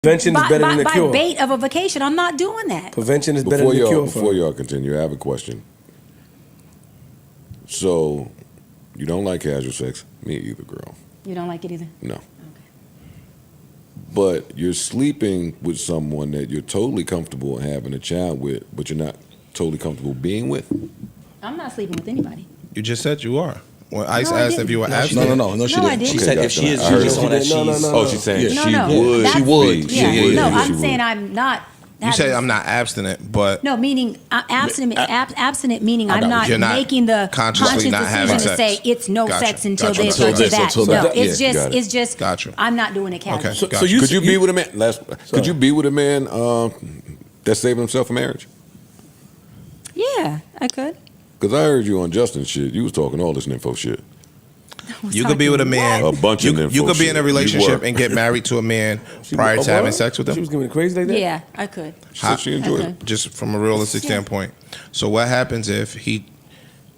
Prevention is better than the cure. By bait of a vacation, I'm not doing that. Prevention is better than the cure. Before y'all continue, I have a question. So, you don't like casual sex? Me either, girl. You don't like it either? No. Okay. But you're sleeping with someone that you're totally comfortable having a child with, but you're not totally comfortable being with? I'm not sleeping with anybody. You just said you are. When Ice No, I asked if didn't. you were No, abstinent. no, she didn't. She said if she is, she's on that. Oh, she's saying No, she no. would. That's- She would. Yeah, Yeah, no, yeah, I'm she would. saying I'm not. You say I'm not abstinent, but No, meaning abstinent meaning I'm not You're not making the consciously conscious not having decision to sex. say it's no Gotcha. sex until Gotcha. this Until or this, that. until No, that. it's Yeah, just got it. it's just Gotcha. I'm not doing it casually. Okay. So, Gotcha. could you be with a man? Could you be with a man that's saving himself for marriage? Yeah, I could. Because I heard you on Justin's shit. You was talking all this nympho shit. you could be with a man. A bunch of nympho You could be in a shit. relationship You and get married to a man prior to having sex with She him. was giving it crazy like that? Yeah, I could. She said she enjoyed it. Just from a realistic standpoint. So what happens if he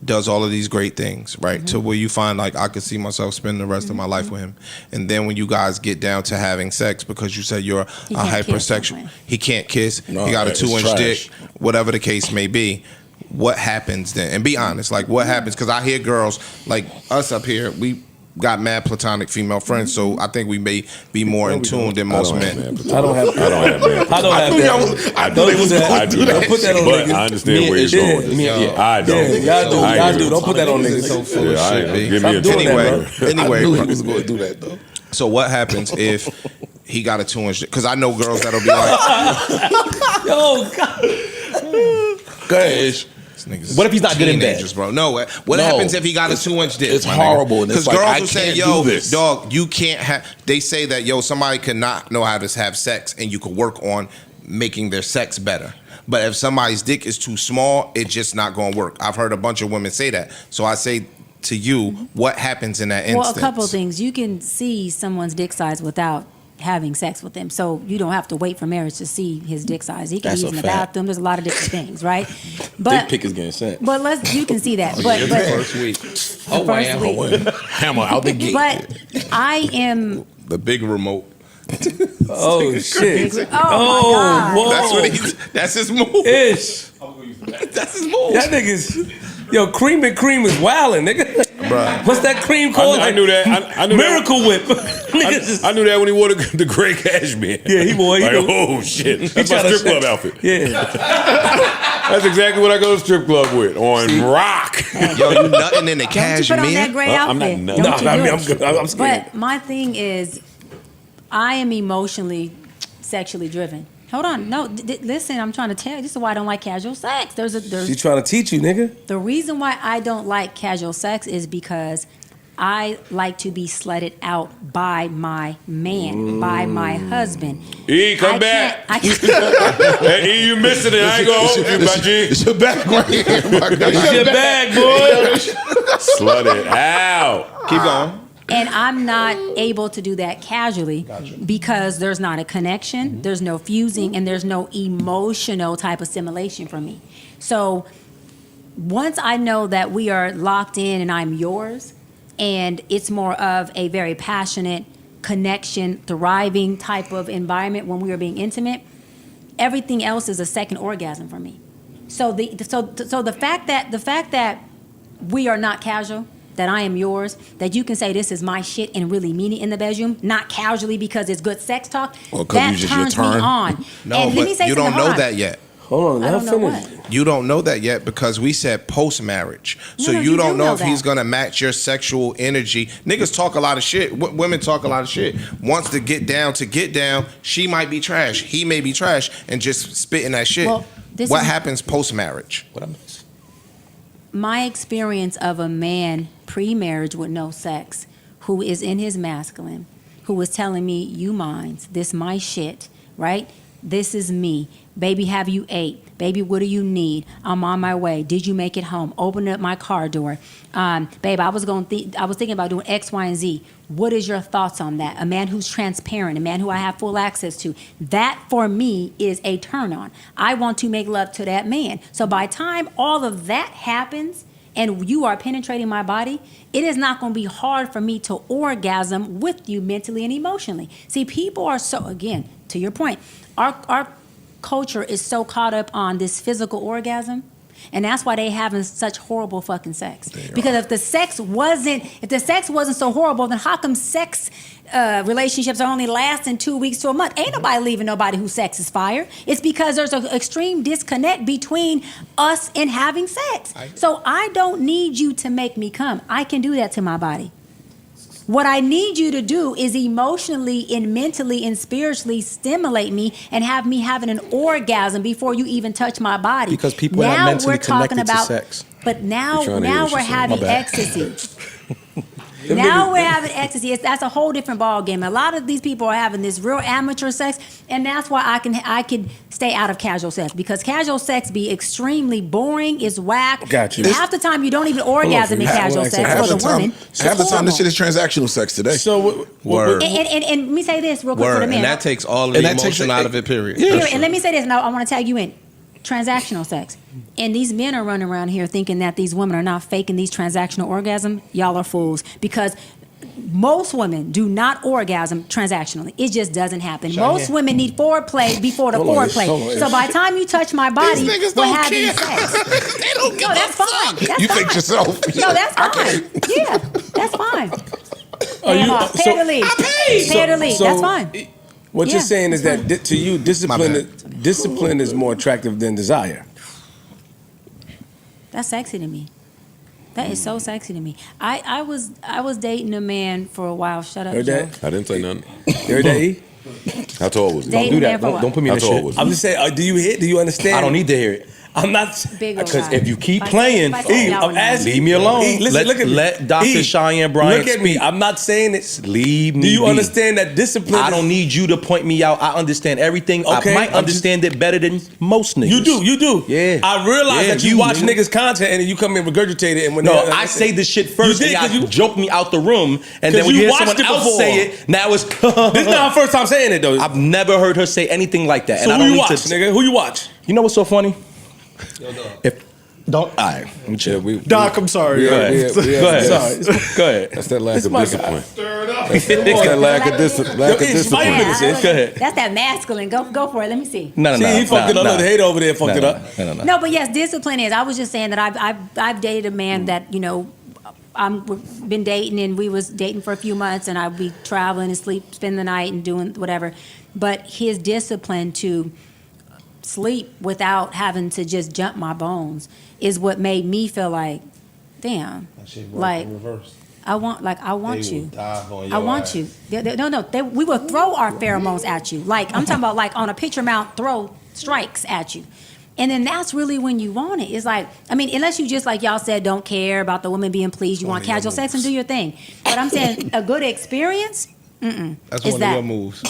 does all of these great things, right? To where you find like I could see myself spending the rest of my life with him, and then when you guys get down to having sex, because you said you're He a can't kiss, hypersexual, don't we? he can't kiss. No, he got a it's 2-inch trash. dick, whatever the case may be. What happens then? And be honest, like what happens? Because I hear girls like us up here, we got mad platonic female friends, so I think we may be more in tune than most men. I don't have I don't have man. I don't have that. I knew they was going I to do do that. that. Put that on But niggas. I understand where you're going with this. yeah. I don't. Yeah, y'all do. I Y'all ain't do. Don't put that on Niggas is so niggas. full of Yeah, I shit, ain't- B. give me a Stop doing that, Anyway, I knew he anyway. was going to do that though. So what happens if he got a 2-inch dick? Because I know girls that'll be like, Yo, God. Go ahead. What if he's not good in bed? teenagers, bro. No, what No. happens if he got a 2-inch dick? It's my horrible, and Because it's like, girls I will say, can't "Yo, do this." dog, you can't have." They say that, "Yo, somebody cannot know how to have sex, and you can work on making their sex better." But if somebody's dick is too small, it's just not going to work. I've heard a bunch of women say that. So I say to you, what happens in that instance? Well, a couple of things. You can see someone's dick size without having sex with them, so you don't have to wait for marriage to see his dick size. He can That's use a in the fact. bathroom. There's a lot of different things, right? Dick But pic is getting sent. but you can see that. But First week, Oh, first week. Hammer out the gate. but I am. the big remote. Oh, shit. Oh, my God. Whoa. That's what he's. That's his move. Ish. That's his move. That nigga's. Yo, Cream and Cream is wildin', nigga. Bruh. What's that cream called? I knew that. I knew Miracle Whip. I knew that when he wore the gray cashmere. Yeah, he wore. Like, oh shit, that's my tryna strip club say- outfit. Yeah. That's exactly what I go to strip club with on rock. Yo, you nutting in the Don't you put on that cashmere? gray I'm not outfit. nutting. Don't No, I you mean, do I'm it. good. I'm scared. But my thing is, I am emotionally, sexually driven. Hold on, no, listen. I'm trying to tell you. This is why I don't like casual sex. She trying to teach you, nigga. The reason why I don't like casual sex is because I like to be slutted out by my man, by my husband. E, come I back. can't- I can't. Hey, E, you missing it. I ain't gonna hold you, my G. It's your back right here, my guy. It's your bag, boy. Slut it out. Keep going. And I'm not able to do that casually because there's not a connection, there's no fusing, and there's no emotional type of stimulation for me. So once I know that we are locked in and I'm yours, and it's more of a very passionate connection, thriving type of environment when we are being intimate, everything else is a second orgasm for me. So the fact that we are not casual, that I am yours, that you can say this is my shit and really mean it in the bedroom, not casually because it's good sex talk, Or 'cause that you just your turns me turn. on. No, and let me but say you something, don't know hold on. that yet. Hold on, I let don't her know finish. what. You don't know that yet because we said post-marriage. So No, you you don't do know know if he's that. going to match your sexual energy. Niggas talk a lot of shit. Women talk a lot of shit. Wants to get down, she might be trash. He may be trash and just spitting that shit. Well, this What is- happens post-marriage? What I miss? My experience of a man pre-marriage with no sex, who is in his masculine, who was telling me, you minds, this my shit, right? This is me. Baby, have you ate? Baby, what do you need? I'm on my way. Did you make it home? Open up my car door. Babe, I was thinking about doing X, Y, and Z. What is your thoughts on that? A man who's transparent, a man who I have full access to. That for me is a turn on. I want to make love to that man. So by the time all of that happens and you are penetrating my body, it is not going to be hard for me to orgasm with you mentally and emotionally. See, people are so, again, to your point, our culture is so caught up on this physical orgasm. And that's why they having such horrible fucking sex. Because if the sex wasn't so horrible, then how come sex relationships are only lasting 2 weeks to a month? Ain't nobody leaving nobody whose sex is fire. It's because there's an extreme disconnect between us and having sex. So I don't need you to make me come. I can do that to my body. What I need you to do is emotionally and mentally and spiritually stimulate me and have me having an orgasm before you even touch my body. Because people are not mentally connected to sex. But now You're trying to hear what we're she's saying. having My bad. ecstasy. Now we're having ecstasy. That's a whole different ball game. A lot of these people are having this real amateur sex, and that's why I can stay out of casual sex, because casual sex be extremely boring. It's whack. Got you. Half the time you don't even orgasm in casual sex for the woman. Half the time, this shit is transactional sex today. So Word. And let me say this real quick for the men. And that takes all of the emotion out of it, period. Here, and let me say this, and I want to tag you in. Transactional sex. And these men are running around here thinking that these women are not faking these transactional orgasms. Y'all are fools, because most women do not orgasm transactionally. It just doesn't happen. Most women need foreplay before the foreplay. So by the time you touch my body, we're having sex. They don't give No, that's fine. That's You fine. think yourself. No, that's fine. Yeah, that's fine. Pay to leave. Pay to leave. So- That's fine. what Yeah, you're saying is that's that to you, discipline is more attractive than desire. That's sexy to me. That is so sexy to me. I was dating a man for a while. Shut up, Heard Joe. that? I didn't say nothing. You heard that, E? How tall was he? Dating Do a man that. for a while. Don't put me in How the tall shit. was he? I'm just saying. Do you hear? Do you understand? I don't need to hear it. I'm not. Big old Because guy. if you keep If I playing, say- if I say E, y'all I'm would know. asking. leave me alone. E, listen, look at me. Let Dr. E, Cheyenne Bryant Look at me. speak. I'm not saying it. Leave me Do you be. understand that discipline? I don't need you to point me out. I understand everything. Okay, I might I'm understand it better than most niggas. You do. Yeah. I realize Yeah, that you you, watch nigga. niggas' content and then you come in and regurgitate it. And when No, they- I say this shit first, You did, and 'cause you- y'all joke me out the room, and then 'Cause when you you hear watched someone it else before. say it, now it's. This is not our first time saying it though. I've never heard her say anything like that. So and I who don't you need watch, to, nigga? Who you watch? You know what's so funny? If don't, all right, let me Yeah, chill. Doc, I'm sorry. Go ahead. Go ahead. Sorry. Go ahead. That's that lack It's of my discipline. That's that lack of discipline. Yo, it's my Yeah, business. Go ahead. That's that masculine. Go for it. Let me see. No, See, he fucked it up. Look, the hate over there fucked it up. No. No, but yes, discipline is. I was just saying that I've dated a man that, you know, we've been dating, and we was dating for a few months, and I'd be traveling and spend the night and doing whatever. But his discipline to sleep without having to just jump my bones is what made me feel like, damn, like I want you. I want you. We will throw our pheromones at you. Like I'm talking about, like on a pitcher mount, throw strikes at you. And then that's really when you want it. It's like, I mean, unless you just, like y'all said, don't care about the woman being pleased, you want casual sex, and do your thing. But I'm saying a good experience, That's Is one that- of your moves.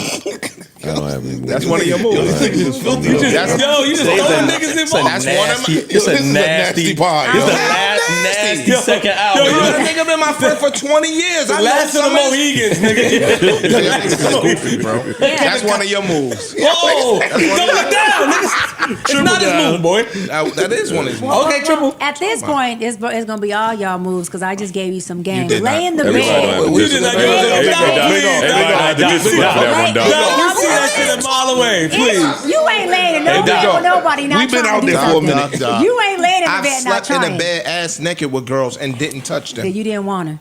I don't have any. That's one of your moves. You just throwing niggas in That's one of my. It's a nasty pod. It's the Nasty. nasty Yo, second hour. yo, Yo, yo, that nigga been my friend for 20 years. I know Last of the some of his- Mohegans, nigga. That's one of your moves. Whoa! Double it down, nigga. It's not his move, boy. That is one of his moves. Okay, triple. At this point, it's gonna be all y'all moves because I just gave you some game. did Lay not. in the Everybody don't bed. have a You did not give discipline. it up. Everybody don't have the discipline for that one, dog. No, we see that shit a mile away, please. You ain't laying in no Hey, bed Doc. with nobody not We've been trying out to do there for a something. minute. Doc. You ain't laying in the I've bed not slept in trying. a bed ass naked with girls and didn't touch them. You didn't want her.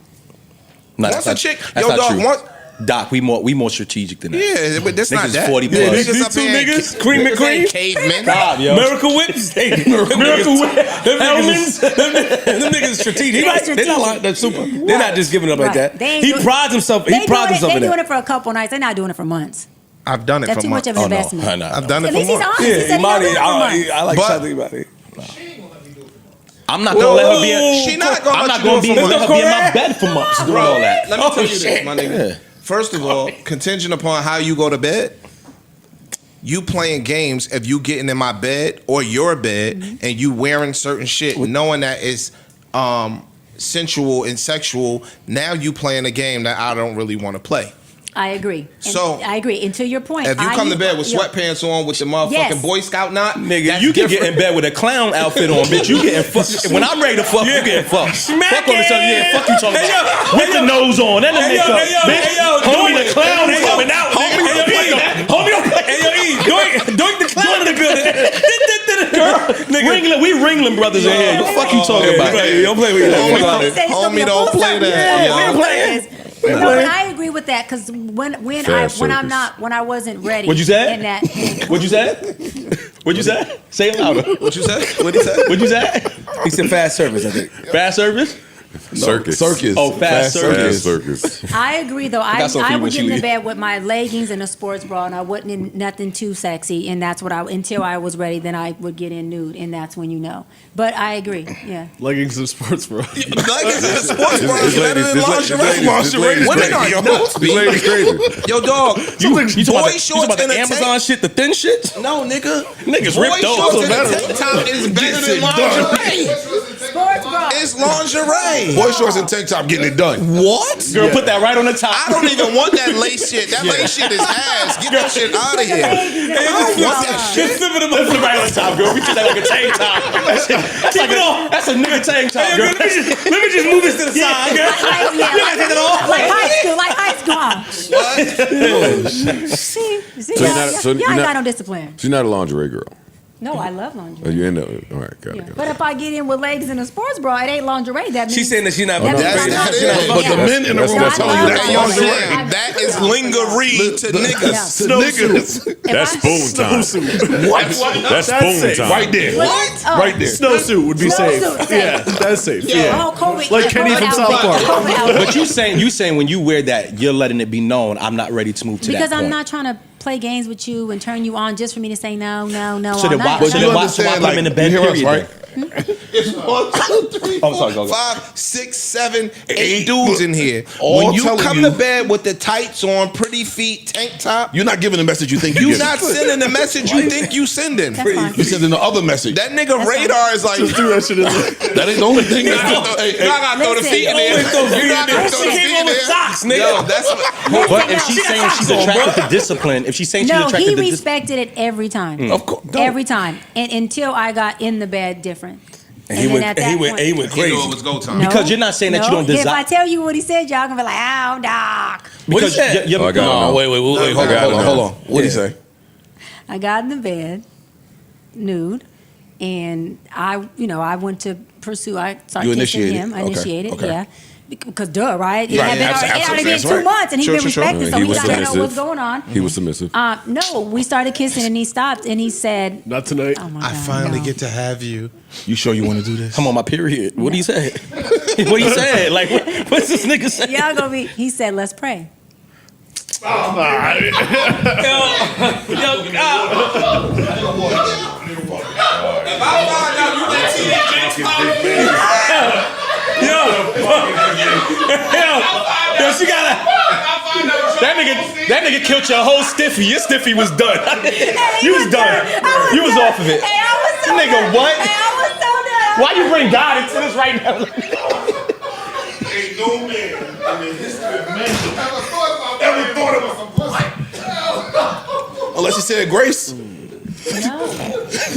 No, Once a chick, that's yo, not dog, true. once- Doc, we more strategic than that. Yeah, but that's not Niggas that. 40 Yeah, plus. these up two here niggas, Cream and niggas ain't Cream. cavemen. Stop, yo. Miracle Whips. Miracle Whip. Them niggas strategic. Right? They're not like they're super. They're not just giving up like Right. that. They ain't He doing- prides himself. He prides himself They in doing that. it for a couple nights. They're not doing it for months. I've done it That's for too much months. of an investment. I know. I've done it At for least he's months. honest. He Yeah, said he Imani, not doing it for months. I like But- something about it. I'm not gonna let her be. Whoa. She not gonna I'm let not you gonna do be it for let months. her be in my bed for months doing all that. Let me tell you this, shit. my nigga. First of all, contingent upon how you go to bed, you playing games if you getting in my bed or your bed and you wearing certain shit, knowing that it's sensual and sexual. Now you playing a game that I don't really want to play. I agree. And So- I agree. And to your point, If you come to bed with yo, sweatpants on with the motherfucking Yes. Boy Scout knot, Nigga, that's you can different. get in bed with a clown outfit on, bitch. You getting fucked. When I'm ready to fuck, you getting fucked. Smack Fuck on the it. stuff. Yeah, fuck you talking Hey, about. yo, With hey, the yo. nose on and the Hey, yo, makeup. hey, yo, Bitch, hey, yo, homie, do the it. clown Hey, yo, coming out. homie, Homie, hey, yo, homie, hey, homie, Hey, Ringling Brothers in here. What the fuck you talking about? Right, don't play with your Homie, don't play that. we ain't playing. No, but I agree with that because when I wasn't ready. What'd you say? In that, What'd you say? What'd you say? Say it louder. What you say? What'd he say? What'd you say? He said fast service, I think. Fast service? Circus. Circus. Oh, fast Fast circus. circus. I agree though. I something would when get you- in bed with my leggings and a sports bra, and I wasn't in nothing too sexy, and that's what until I was ready. Then I would get in nude, and that's when you know. But I agree. Yeah. Leggings and sports bra. Leggings in the sports bra is better than lingerie. Lingerie. Women are nuts, This lady's crazy. Yo, dog. You boy talking about shorts the and a Amazon tank. shit, the thin shit? No, nigga. Niggas Boy ripped those. shorts and a tank top is better than lingerie. Sports bra. It's lingerie. Boy shorts and tank top getting it done. What? Girl, put that right on the top. I don't even want that lace shit. That lace shit is ass. Get that shit out of here. I don't want that shit. Just flip it up right on the top, girl. We treat that like a tank top. That's a nigga tank top, girl. Let me just move this to the side, girl. Like high school. See, So you're not- so y'all you're ain't not- got no discipline. She's not a lingerie girl. No, I love lingerie. Oh, you end up. All right, got Yeah. it. But if I get in with legs and a sports bra, it ain't lingerie. That means She's saying that she's not. That means That's I'm not not doing it. it. But the Yeah. men in the That's- room are that's telling you not- that's Hey, yo, lingerie. Sam, that is lingerie to niggas. Niggas. That's spoon time. What? That's spoon time. Right there. What? Oh. Right there. Snowsuit would be safe. Snowsuit, safe. Yeah, that's safe. Yeah. Oh, COVID. Like Kenny from COVID South outfit. Park. COVID outfit. But you saying when you wear that, you're letting it be known I'm not ready to move to Because that point. I'm not trying to play games with you and turn you on just for me to say no. So I'm then not. why, so you then why, so why understand, put him in the like, bed you hear us, period? right? then? It's 1, 2, 3, Oh, sorry, go. 5, 6, 7, 8 dudes in here. All When you telling come you- to bed with the tights on, pretty feet, tank top, You're not giving the message you think you you're not giving. sending the message you think you sending. That's fine. You're sending the other message. That nigga radar is like. Just do that shit in there. That ain't the only thing. You know I gotta throw the Listen, feet in there. always throw feet You know I in there. gotta throw the She feet came in on with there. socks, nigga. Yo, that's what. But if she's saying she's attracted to discipline, if she's saying she's No, attracted he to discipline. respected it every time. Of course. Every time. And until I got in the bed different. And he then went. at And he that went. point- And he went You crazy. know it was go time. No, Because you're not saying that you don't If desire- I tell you what he said, y'all gonna be like, "Oh, doc." What he Because said? you're, Oh, I got it now. Wait, hold on. What'd he say? I got in the bed, nude, and I went to pursue. I started You kissing initiated. him. I Okay, initiated, okay. yeah. Because duh, right? It Right, had been absolutely, already that's been 2 right. months, and he's Sure, been sure, sure. respected, so He he was got to know submissive. what's going on. He was submissive. No, we started kissing, and he stopped, and he said, Not tonight. "Oh my I God, finally no." get to have you. You sure you want to do this? Come on, my period. What he say? What he said? Like, what's this nigga saying? Y'all gonna be? He said, "Let's pray." If I find out you let TD Jakes Yo, she gotta. That nigga killed your whole stiffy. Your stiffy was done. You was done. You was off of it. Hey, I was so Nigga, done. what? Hey, I was so done. Why you bring God into this right now? Ain't no man in the history of men ever thought about some pussy. Unless he said grace. No.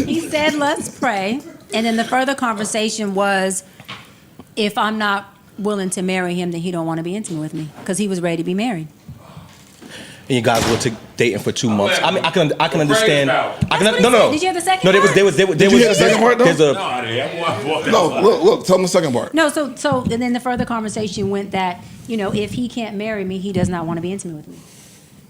He said, "Let's pray," and then the further conversation was, if I'm not willing to marry him, then he don't want to be intimate with me because he was ready to be married. And you guys were dating for 2 months. I mean, I can understand. I can, That's what he no. said. Did you hear the second No, there was. part? Did you hear the second part, though? There's a. No, look. Tell him the second part. No, so and then the further conversation went that if he can't marry me, he does not want to be intimate with me.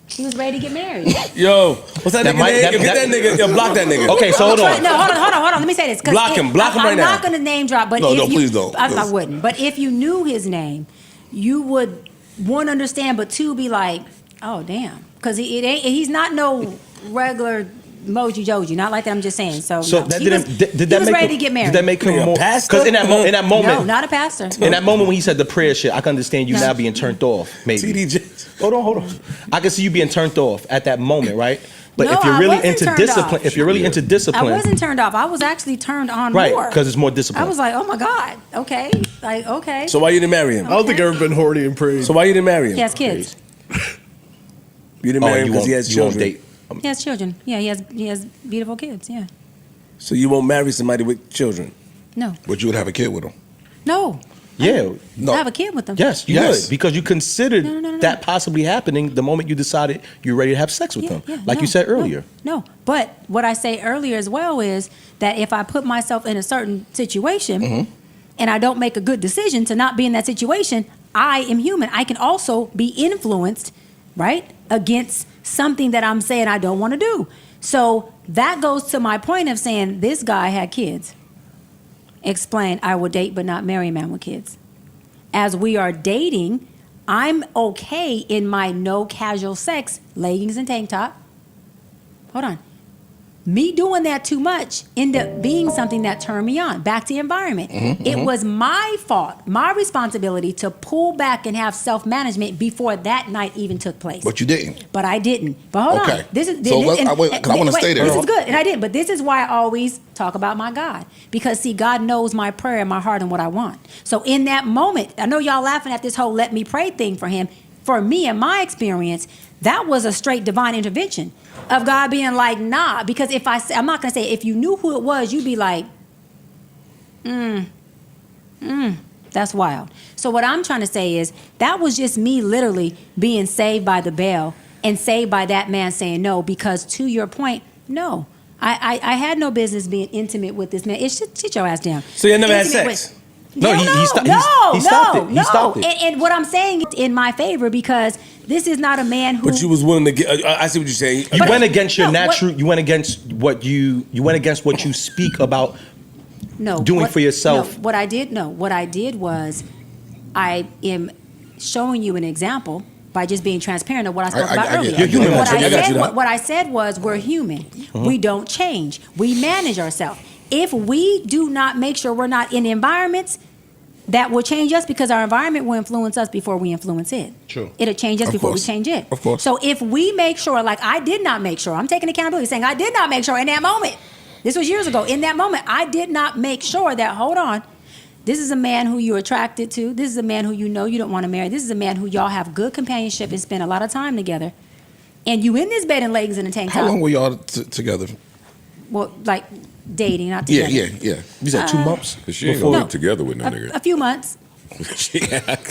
He was ready to get married. Yo, what's that That nigga might- name? that- Get that nigga. Yo, block that nigga. Okay, so hold on. No, hold on. Let me say this. 'cause Block him right I'm now. not going to name drop, but No, if no, you, please don't. I wouldn't. But if you knew his name, you would, one, understand, but two, be like, oh, damn. Because he's not no regular Moji Joji. Not like that, I'm just saying. So So no, that he didn't. was, did he that was make ready him, to get married. Did that make him Nigga, more? pastor? Because in that moment, No, not a pastor. in that moment when he said the prayer shit, I can understand you No. now being turned off. Maybe. TDJ. Hold on. I can see you being turned off at that moment, right? But No, if you're I really wasn't into turned discipline, off. if you're really into I discipline, wasn't turned off. I was actually turned on right? more. Because it's more discipline. I was like, oh my God, okay. Like, okay. So why you didn't marry him? I don't think I've ever been horny and prayed. So why you didn't marry him? He has kids. You didn't oh, marry him you because won't, he has you won't children. date. He has children. Yeah, he has beautiful kids. Yeah. So you won't marry somebody with children. No. But you would have a kid with him. No. Yeah. I have a kid with them. Yes, you Yes. would, because you considered No. that possibly happening the moment you decided you're ready to have sex with them, like you said earlier. No, but what I say earlier as well is that if I put myself in a certain situation and I don't make a good decision to not be in that situation, I am human. I can also be influenced, right, against something that I'm saying I don't want to do. So that goes to my point of saying this guy had kids. Explain, I will date but not marry a man with kids. As we are dating, I'm okay in my no casual sex, leggings and tank top. Hold on. Me doing that too much ended up being something that turned me on. Back to environment. It was my fault, my responsibility to pull back and have self-management before that night even took place. But you didn't. But I didn't. But hold Okay. on. This is So I want to stay there. This is good, and I didn't. But this is why I always talk about my God, because see, God knows my prayer and my heart and what I want. So in that moment, I know y'all laughing at this whole "let me pray" thing for him. For me, in my experience, that was a straight divine intervention of God being like, nah. Because if I'm not gonna say if you knew who it was, you'd be like, that's wild. So what I'm trying to say is that was just me literally being saved by the bell and saved by that man saying no, because to your point, no. I had no business being intimate with this man. It should sit your ass down. So you never had Intimate sex? No, he stopped it. He stopped it. And what I'm saying is in my favor, because this is not a man who. But you was willing to get. I see what you're saying. You went against your no, natural. You went against what you went against what you speak about. Doing for yourself. No, what I did was, I am showing you an example by just being transparent of what I spoke about I earlier. get it. You're human, What I said was we're human. We don't change. We manage ourselves. If we do not make sure we're not in environments that will change us, because our environment will influence us before we influence it. True. It'll change us Of before course. we change it. Of course. So if we make sure, like I did not make sure, I'm taking accountability, saying I did not make sure in that moment. This was years ago. In that moment, I did not make sure that, hold on, this is a man who you're attracted to. This is a man who you know you don't want to marry. This is a man who y'all have good companionship and spend a lot of time together. And you in this bed in leggings and a tank top. How long were y'all together? Well, like dating, not Yeah, together. yeah. You said 2 months? Cause she ain't gonna No. be together with no nigga. A few months. I just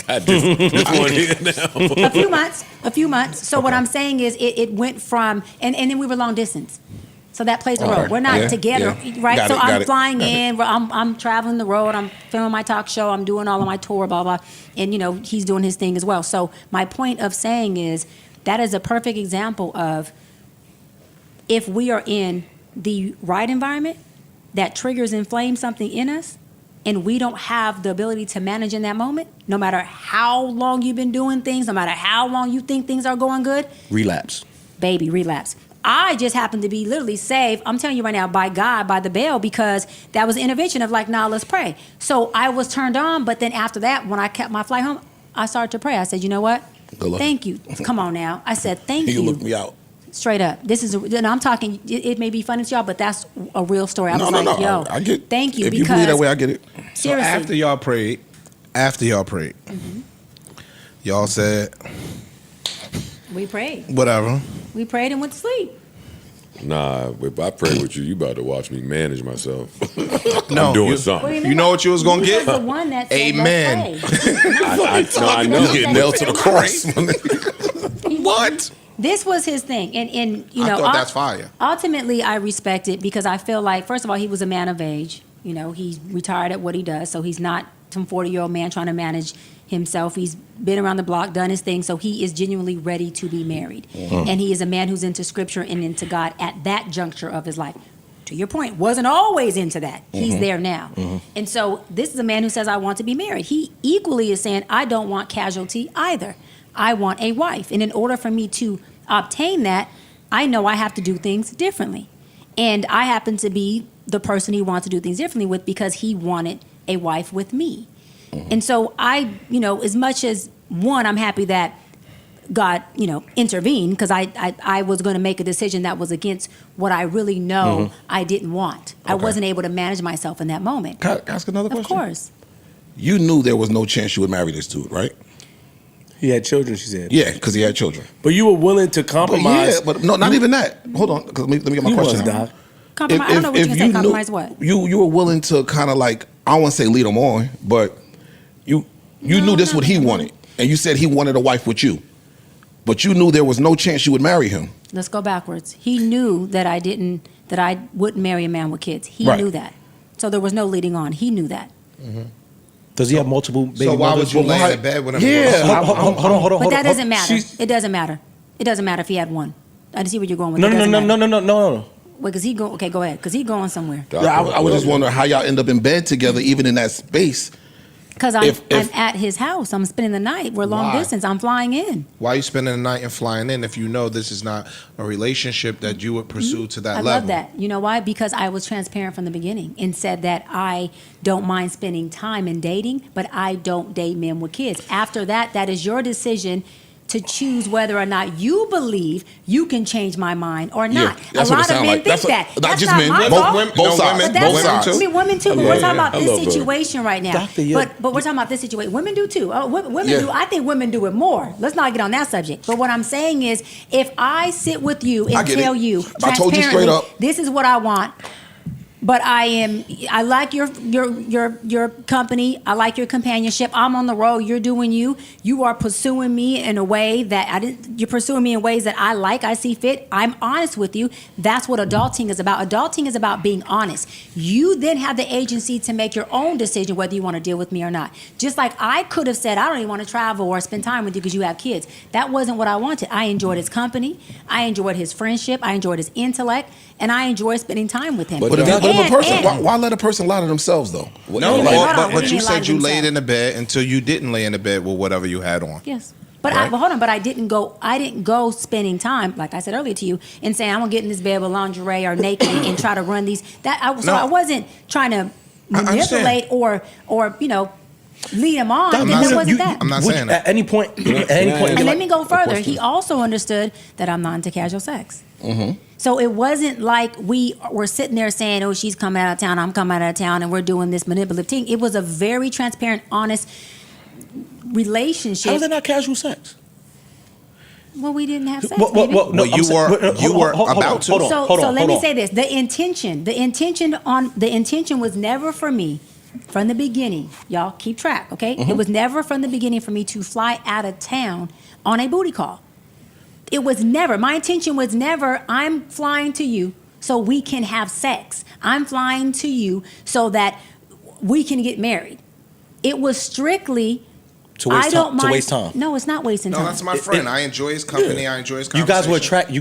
one nigga now. A few months. So what I'm saying is it went from, and then we were long distance. So that plays a role. Okay. We're not Yeah, together, yeah. right? Got So it, got I'm it, flying got in, I'm traveling the road, I'm filming my talk show, I'm doing all of my tour, blah, blah. And, he's doing his thing as well. So my point of saying is that is a perfect example of if we are in the right environment that triggers and inflames something in us, and we don't have the ability to manage in that moment, no matter how long you've been doing things, no matter how long you think things are going good, Relapse. baby, relapse. I just happened to be literally saved, I'm telling you right now, by God, by the bell, because that was an intervention of like, nah, let's pray. So I was turned on, but then after that, when I kept my flight home, I started to pray. I said, you know what? Good luck. Thank you. Come on now. I said, thank You you. looked me out. Straight up. And I'm talking, it may be funny to y'all, but that's a real story. I was like, yo, I get. thank you. If Because you believe that way, I get it. So seriously. after y'all prayed, y'all said We prayed. whatever. We prayed and went to sleep. Nah, if I pray with you, you about to watch me manage myself. No, I'm doing you- something. You know what you was gonna get? The one that said, Amen. let's pray. I know. You get nailed to the cross. What? This was his thing, and I thought that's fire. Ultimately, I respect it because I feel like, first of all, he was a man of age. He's retired at what he does, so he's not some 40-year-old man trying to manage himself. He's been around the block, done his thing, so he is genuinely ready to be married. And he is a man who's into Scripture and into God at that juncture of his life. To your point, wasn't always into that. He's there now. And so this is a man who says, I want to be married. He equally is saying, I don't want casualty either. I want a wife. And in order for me to obtain that, I know I have to do things differently. And I happen to be the person he wants to do things differently with because he wanted a wife with me. And so I, as much as one, I'm happy that God, intervened because I was going to make a decision that was against what I really know I didn't want. I wasn't able to manage myself in that moment. Can I ask another question? Of course. You knew there was no chance you would marry this dude, right? He had children, she said. Yeah, because he had children. But you were willing to compromise. But no, not even that. Hold on, 'cause let me get my You question was, out. Doc. Compromise. I don't know what you can say. Compromise what? You were willing to kind of like, I don't want to say lead them on, but You knew this what he wanted, and you said he wanted a wife with you, but you knew there was no chance you would marry him. Let's go backwards. He knew that I wouldn't marry a man with kids. He Right. knew that. So there was no leading on. He knew that. Does he have multiple baby So why mothers? would you Well, lay why- in bed with him? Yeah. Hold on. But that doesn't matter. She's- It doesn't matter. It doesn't matter if he had one. I see where you're going with No, it. no, Doesn't no, matter. no. Wait, because he go. Okay, go ahead. Because he going somewhere. Yeah, I was just wondering how y'all end up in bed together, even in that space. Because If- I'm at his house. I'm spending the night. We're long Why? distance. I'm flying in. Why are you spending the night and flying in if you know this is not a relationship that you would pursue to that I level? love that. You know why? Because I was transparent from the beginning and said that I don't mind spending time in dating, but I don't date men with kids. After that, that is your decision to choose whether or not you believe you can change my mind or not. Yeah, that's a what it lot of sound men like. think That's that. not That's just not men. my Both fault. women, both sides. But that's Both not, sides. I mean, women too. But Yeah, we're talking yeah. about I this love that. situation right now. Doctor, yeah. But we're talking about this situation. Women do too. Women Yeah. do. I think women do it more. Let's not get on that subject. But what I'm saying is, if I sit with you I and get it. tell you I told you straight transparently, up. this is what I want. But I like your company. I like your companionship. I'm on the road. You're doing you. You are pursuing me in a way that I didn't. You're pursuing me in ways that I like. I see fit. I'm honest with you. That's what adulting is about. Adulting is about being honest. You then have the agency to make your own decision whether you want to deal with me or not. Just like I could have said, I don't even want to travel or spend time with you because you have kids. That wasn't what I wanted. I enjoyed his company. I enjoyed his friendship. I enjoyed his intellect. And I enjoy spending time with him. But if a person, And- why let a person lie to themselves though? No, Hold on, but what do you you mean said lie you to laid themselves? in the bed until you didn't lay in the bed with whatever you had on. Yes. But Right. hold on, but I didn't go spending time, like I said earlier to you, and saying I'm gonna get in this bed with lingerie or naked and try to run these. No. I wasn't trying to I understand. manipulate or lead him on. I'm That not- wasn't that. I'm not Would saying you- that. At any point, And let me go further. He also understood that I'm not into casual sex. So it wasn't like we were sitting there saying, "Oh, she's coming out of town, I'm coming out of town, and we're doing this manipulative thing." It was a very transparent, honest relationship. how is that not casual sex? Well, we didn't have sex. Well, baby. no, Well, you I'm saying- were- you were about to. Hold on, So, hold so on, let hold me on. say this: the intention was never for me from the beginning. Y'all keep track, okay? Mm-hmm. It was never from the beginning for me to fly out of town on a booty call. It was never. My intention was never. I'm flying to you so we can have sex. I'm flying to you so that we can get married. It was strictly. To waste I don't time- mind. to waste time. No, it's not wasting No, time. that's my friend. I enjoy his company. I enjoy his You guys conversation. were attracted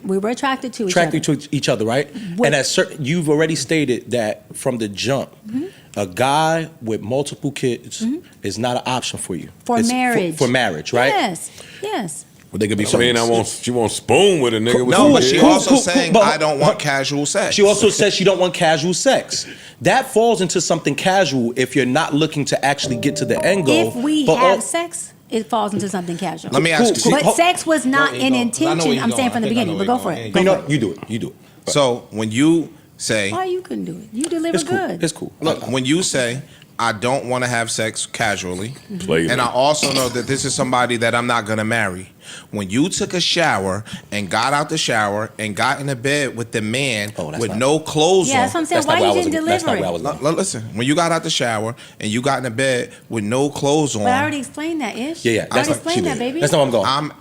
we were attracted to each attracted other. to each other, right? What- And at certain, you've already stated that from the jump, Mm-hmm. a guy with multiple kids is not an option for you For It's marriage. For marriage, right? Yes. But they could be I mean, she won't spoon with a nigga. With No, some but she kids. also saying, but- I don't want casual sex. She also says she don't want casual sex. That falls into something casual if you're not looking to actually get to the end goal. If we But have all- sex, it falls into something casual. Let me ask you. But sex was not Go, an go. I know where intention. he's I'm saying going. from the I think I beginning, know but where go for he's it. going. Go you know, for it. you do it. So when you say, Why you couldn't do it? You deliver It's cool. good. It's cool. look, when you say, I don't want to have sex casually, Play and it. I also know that this is somebody that I'm not going to marry. When you took a shower and got out the shower and got in the bed with the man Oh, that's with not- no clothes Yeah, on. that's what I'm saying. That's not Why where I you was. didn't That's deliver not where I it? was. Listen, when you got out the shower and you got in the bed with no clothes on, But I already explained that, Ish. Yeah, yeah, I that's already what explained she that, did. baby. That's not where I'm going. I'm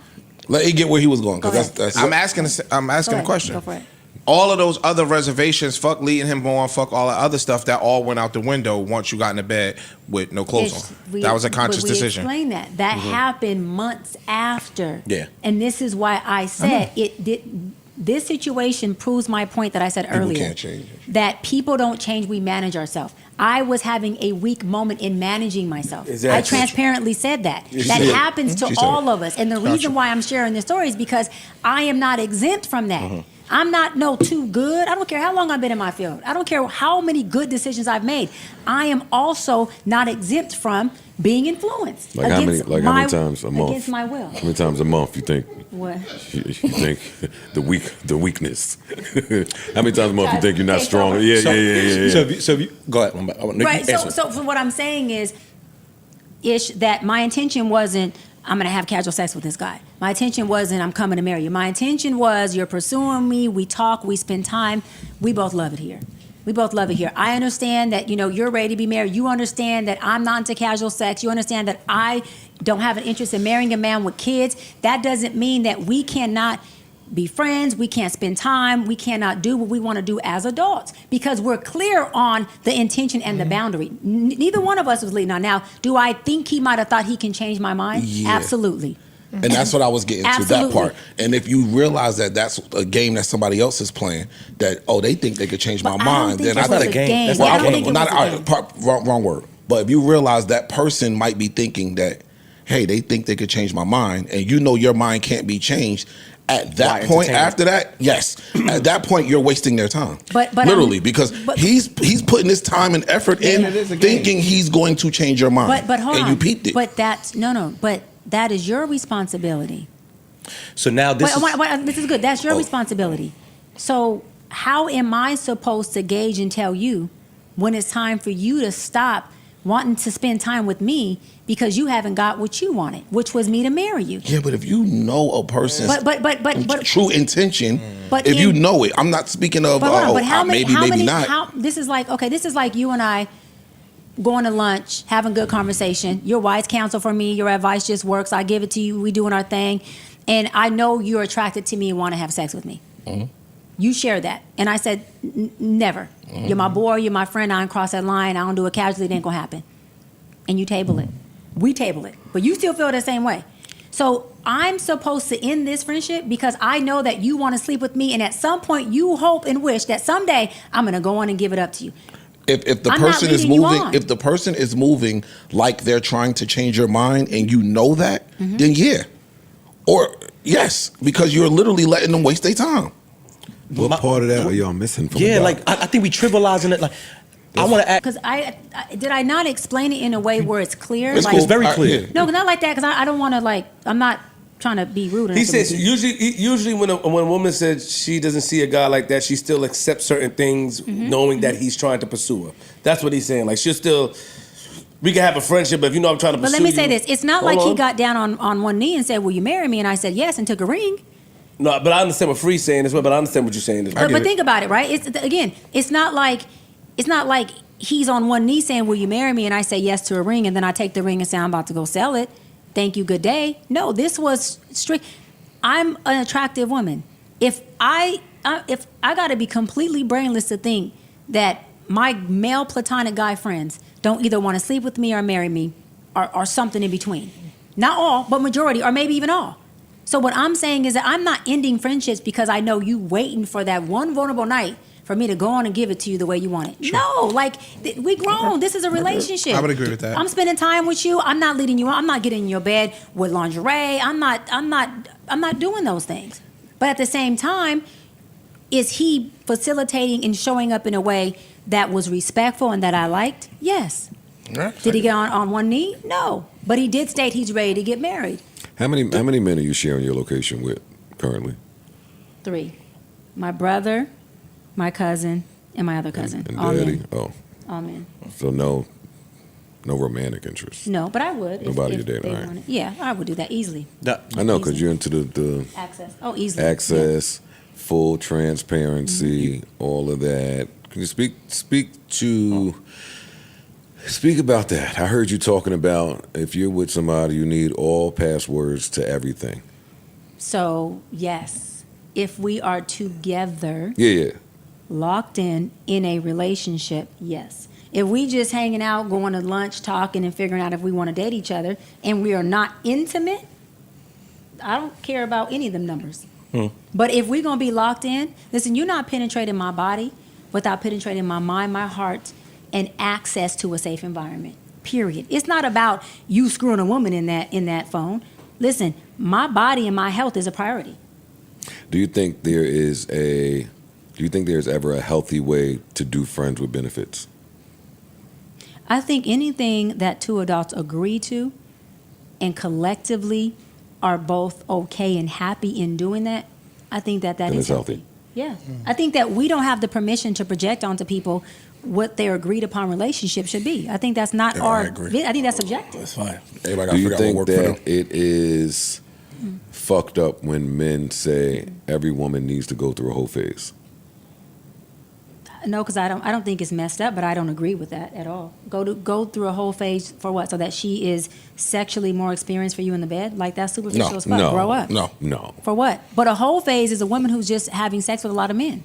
let he get where he was going Go because ahead. that's I'm asking Go a ahead. question. Go for it. All of those other reservations, fuck leading him on, fuck all that other stuff, that all went out the window once you got in the bed with no clothes Ish, on. That was a conscious we decision. explained that. That happened months after. Yeah. And this is why I said it did. This situation proves my point that I said earlier. can't change it. That people don't change, we manage ourselves. I was having a weak moment in managing myself. Is that- I transparently said that. She That said it. happens to She said all it. of us. And the reason why I'm sharing this story is because I am not exempt from that. I'm not too good. I don't care how long I've been in my field. I don't care how many good decisions I've made. I am also not exempt from being influenced. Like how many times a month? Against my will. How many times a month you think? What? You think the weakness? How many times a month you think you're not Take strong? over. Yeah. So if you go ahead. Right. So what I'm saying is, Ish, that my intention wasn't I'm gonna have casual sex with this guy. My intention wasn't I'm coming to marry you. My intention was you're pursuing me. We talk. We spend time. We both love it here. We both love it here. I understand that, you're ready to be married. You understand that I'm not into casual sex. You understand that I don't have an interest in marrying a man with kids. That doesn't mean that we cannot be friends. We can't spend time. We cannot do what we want to do as adults because we're clear on the intention and the boundary. Neither one of us was leading on. Now, do I think he might have thought he can change my mind? Yeah. Absolutely. And that's what I was getting to, that Absolutely. part. And if you realize that that's a game that somebody else is playing, that, they think they could change my But I don't mind, think then it I was think a game. That's Yeah, not I a don't game. think it was a game. wrong word. But if you realize that person might be thinking that, hey, they think they could change my mind, and your mind can't be changed, at that Why point, entertain it? after that, yes, at that point, you're wasting their time. But literally, because he's putting his time and effort in, it is a game. thinking he's going to change your mind. But hold and on. you peeped it. But that's no. But that is your responsibility. So now this This is good. That's your Oh. responsibility. So how am I supposed to gauge and tell you when it's time for you to stop wanting to spend time with me because you haven't got what you wanted, which was me to marry you? Yeah, but if you know a person's But true intention, But if in- you know it, I'm not speaking of But hold on, but how many? maybe not. This is like you and I going to lunch, having good conversation. You're wise counsel for me. Your advice just works. I give it to you. We doing our thing, and I know you're attracted to me and want to have sex with me. Mm-hmm. You share that, and I said never. Mm-hmm. You're my boy. You're my friend. I don't cross that line. I don't do it casually. It ain't gonna happen. And you table it. We table it, but you still feel the same way. So I'm supposed to end this friendship because I know that you want to sleep with me, and at some point you hope and wish that someday I'm gonna go on and give it up to you. If the I'm not person is leading you moving, on. if the person is moving like they're trying to change your mind, and you know that, Mm-hmm. then yeah, or yes, because you're literally letting them waste their time. What part of that are y'all missing from Yeah, the like I think we trivializing it. Like I want to act. Because I did I not explain it in a way where it's clear? It's Like, cool. It's very I- clear. yeah. No, not like that. Because I don't want to I'm not trying to be rude. or He anything. says usually when a woman says she doesn't see a guy like that, she still accepts certain things, Mm-hmm. knowing that he's trying to pursue her. That's what he's saying. Like she'll still, we can have a friendship, but if you know I'm trying to pursue But let me you, say this: it's not hold like he on. got down on one knee and said, "Will you marry me?" And I said yes and took a ring. No, but I understand what Free's saying as well. But I understand what you're saying as well. But think about it, right? It's not like he's on one knee saying, "Will you marry me?" And I say yes to a ring, and then I take the ring and say, "I'm about to go sell it. Thank you, good day." No, this was strict. I'm an attractive woman. If I got to be completely brainless to think that my male platonic guy friends don't either want to sleep with me or marry me, or something in between. Not all, but majority, or maybe even all. So what I'm saying is that I'm not ending friendships because I know you waiting for that one vulnerable night for me to go on and give it to you the way you want it. No, we grown. This is a relationship. I would agree with that. I'm spending time with you. I'm not leading you on. I'm not getting in your bed with lingerie. I'm not doing those things. But at the same time, is he facilitating and showing up in a way that was respectful and that I liked? Yes. Did he get on one knee? No. But he did state he's ready to get married. How many men are you sharing your location with currently? 3. My brother, my cousin, and my other cousin. And All daddy? men. Oh, All men. so no romantic interest. No, but I would. Nobody if you're dating, they all right. wanted. Yeah, I would do that easily. I know because you're into the Access. Oh, easily. access, full transparency, all of that. Can you speak about that? I heard you talking about if you're with somebody, you need all passwords to everything. So, yes, if we are together, Yeah. locked in a relationship, yes. If we just hanging out, going to lunch, talking, and figuring out if we want to date each other, and we are not intimate, I don't care about any of them numbers. But if we're going to be locked in, listen, you're not penetrating my body without penetrating my mind, my heart, and access to a safe environment, period. It's not about you screwing a woman in that phone. Listen, my body and my health is a priority. Do you think there's ever a healthy way to do friends with benefits? I think anything that 2 adults agree to and collectively are both okay and happy in doing that, I think that Then is it's healthy. Yeah. I think that we don't have the permission to project onto people what their agreed upon relationship should be. I think that's not Yeah, our. I agree. I think that's subjective. That's fine. Everybody got Do to you figure out think what worked for them. that it is fucked up when men say every woman needs to go through a whole phase? No, because I don't think it's messed up, but I don't agree with that at all. Go through a whole phase for what? So that she is sexually more experienced for you in the bed? Like that's superficial as fuck. No. Grow up. No. For what? But a whole phase is a woman who's just having sex with a lot of men.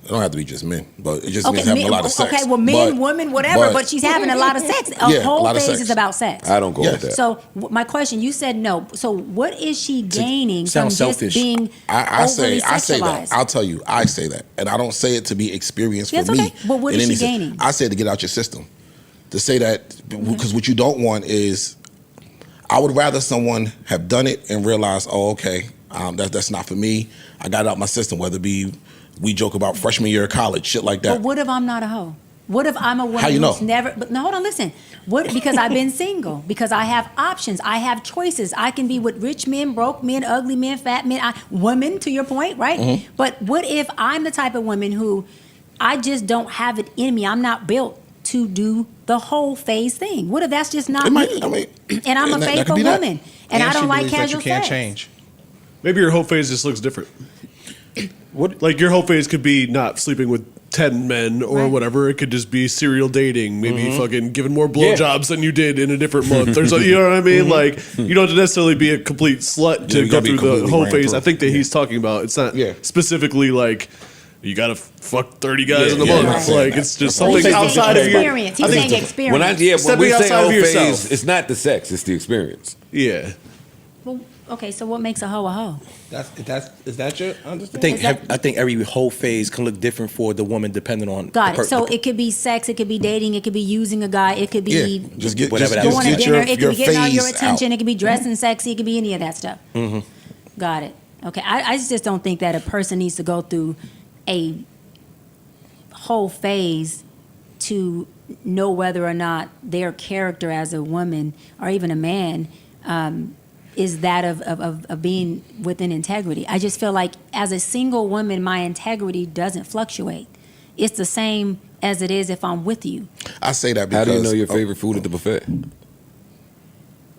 It don't have to be just men, but it just means having a lot of sex. Okay, well, men, women, whatever, but she's having a lot of sex. A whole lot of phase sex. is about sex. I don't go with that. So my question, you said no. So what is she gaining from sounds just selfish. being I say sexualized? that. I'll tell you, I say that, and I don't say it to be experienced That's for me. okay. But what in is any she sense. gaining? I say it to get out your system. To say that because what you don't want is, I would rather someone have done it and realize, oh, okay, that's not for me. I got it out my system. Whether it be we joke about freshman year of college, shit like that. But what if I'm not a hoe? What if I'm a woman How you know? who's never? But no, hold on, listen. What? Because I've been single. Because I have options. I have choices. I can be with rich men, broke men, ugly men, fat men, women. To your point, right? Mm-hmm. But what if I'm the type of woman who I just don't have it in me? I'm not built to do the whole phase thing. What if that's just not me? And I'm a that faithful could be that. woman, and I she don't like believes that casual you can't sex. change. Maybe your whole phase just looks different. What? Like your whole phase could be not sleeping with 10 men or Right. whatever. It could just be serial dating, maybe Mm-hmm. fucking giving more blowjobs than you did in a different month. Or so, you know what I mean? Like you don't have to necessarily be a complete slut Yeah, to you go gotta be through the completely whole ran phase. through. I think that he's talking about. It's not Yeah. specifically like you gotta fuck 30 guys in a yeah, month. I'm not saying Like that. it's just Well, something He's outside saying of your. experience. He's saying experience. When we Stepping say outside whole of phase, yourself. it's not the sex, it's the experience. Yeah. Well, okay, so what makes a hoe a hoe? Is that your I understanding? think I think every whole phase can look different for the woman depending on. Got the it. So it could be sex, it could be dating, it could be using a guy, it could be Yeah, just get Whatever just, that just going to get dinner, your, it could your be getting all your phase attention, out. it could be dressing sexy, it could be any of that stuff. Got it. Okay, I just don't think that a person needs to go through a whole phase to know whether or not their character as a woman or even a man is that of being within integrity. I just feel like as a single woman, my integrity doesn't fluctuate. It's the same as it is if I'm with you. I say that How because do you know your favorite food at the buffet?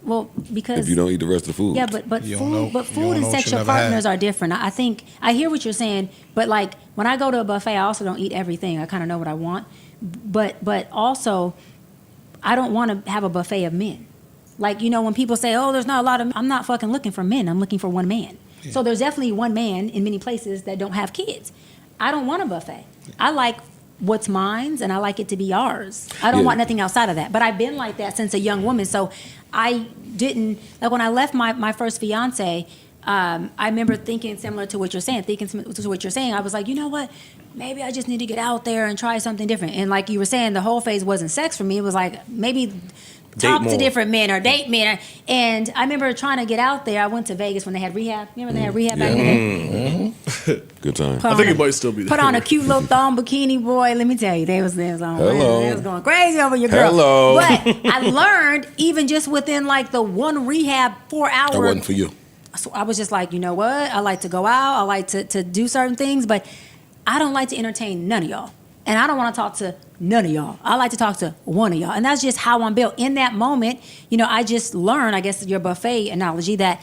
Well, because If you don't eat the rest of the food. yeah, but You don't know- food, but you food don't and know what you sexual never had. partners are different. I think I hear what you're saying, but like when I go to a buffet, I also don't eat everything. I kind of know what I want, but also I don't want to have a buffet of men. Like when people say, "Oh, there's not a lot of," I'm not fucking looking for men. I'm looking for one man. So there's definitely one man in many places that don't have kids. I don't want a buffet. I like what's mine's and I like it to be ours. I don't Yeah. want nothing outside of that. But I've been like that since a young woman. So I didn't, like when I left my first fiance, I remember thinking similar to what you're saying, I was like, you know what? Maybe I just need to get out there and try something different. And like you were saying, the whole phase wasn't sex for me. It was like maybe talk to more. different men or date men. And I remember trying to get out there. I went to Vegas when they had rehab. Remember they had rehab back then? Good time. Put I think on it might still be there. Put on a cute little thong bikini, boy. Let me tell you, they was on. Hello. They was going crazy over your girl. Hello. But I learned even just within like the one rehab 4 hour. That wasn't for you. So I was just like, you know what? I like to go out. I like to do certain things, but I don't like to entertain none of y'all. And I don't want to talk to none of y'all. I like to talk to one of y'all. And that's just how I'm built. In that moment, I just learned, I guess your buffet analogy, that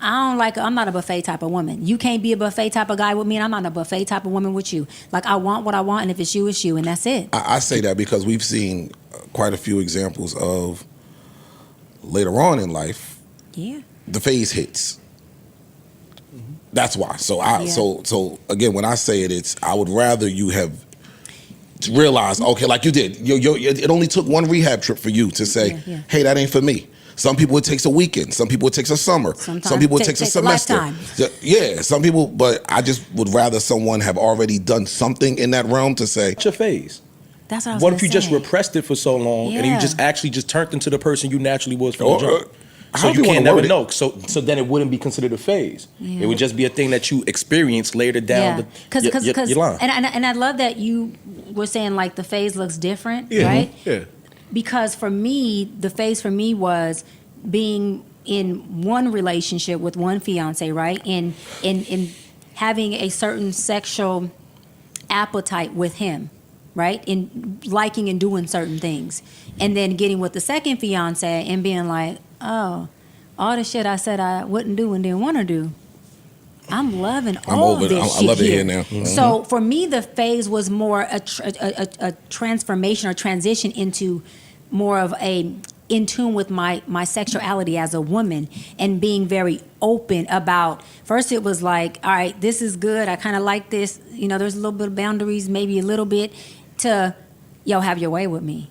I'm not a buffet type of woman. You can't be a buffet type of guy with me, and I'm not a buffet type of woman with you. Like, I want what I want, and if it's you, it's you, and that's it. I say that because we've seen quite a few examples of later on in life, Yeah. the phase hits. That's why. So Yeah. so again, when I say it, it's I would rather you have realized, okay, like you did. It only took one rehab trip for you to say, Yeah. hey, that ain't for me. Some people it takes a weekend. Some people it takes a summer. Sometimes Some people it takes takes a a semester. lifetime. Yeah, some people. But I just would rather someone have already done something in that realm to say, What's your phase? That's what I was What gonna if you just say. repressed it for so long and you Yeah. just actually just turned into the person you naturally was from Or, the jump? So however you you can't wanna never word it. know. So then it wouldn't be considered a phase. Yeah. It would just be a thing that you experience later down your line. And I love that you were saying like the phase looks different, Yeah. right? Yeah. Because for me, the phase for me was being in one relationship with one fiance, right? And in having a certain sexual appetite with him, right? In liking and doing certain things. And then getting with the second fiance and being like, oh, all the shit I said I wouldn't do and didn't want to do. I'm loving I'm all over it. this I shit love it here. here now. Mhm. So for me, the phase was more a transformation or transition into more of a in tune with my sexuality as a woman and being very open about. First, it was like, all right, this is good. I kind of like this. You know, there's a little bit of boundaries, maybe a little bit. To, yo, have your way with me.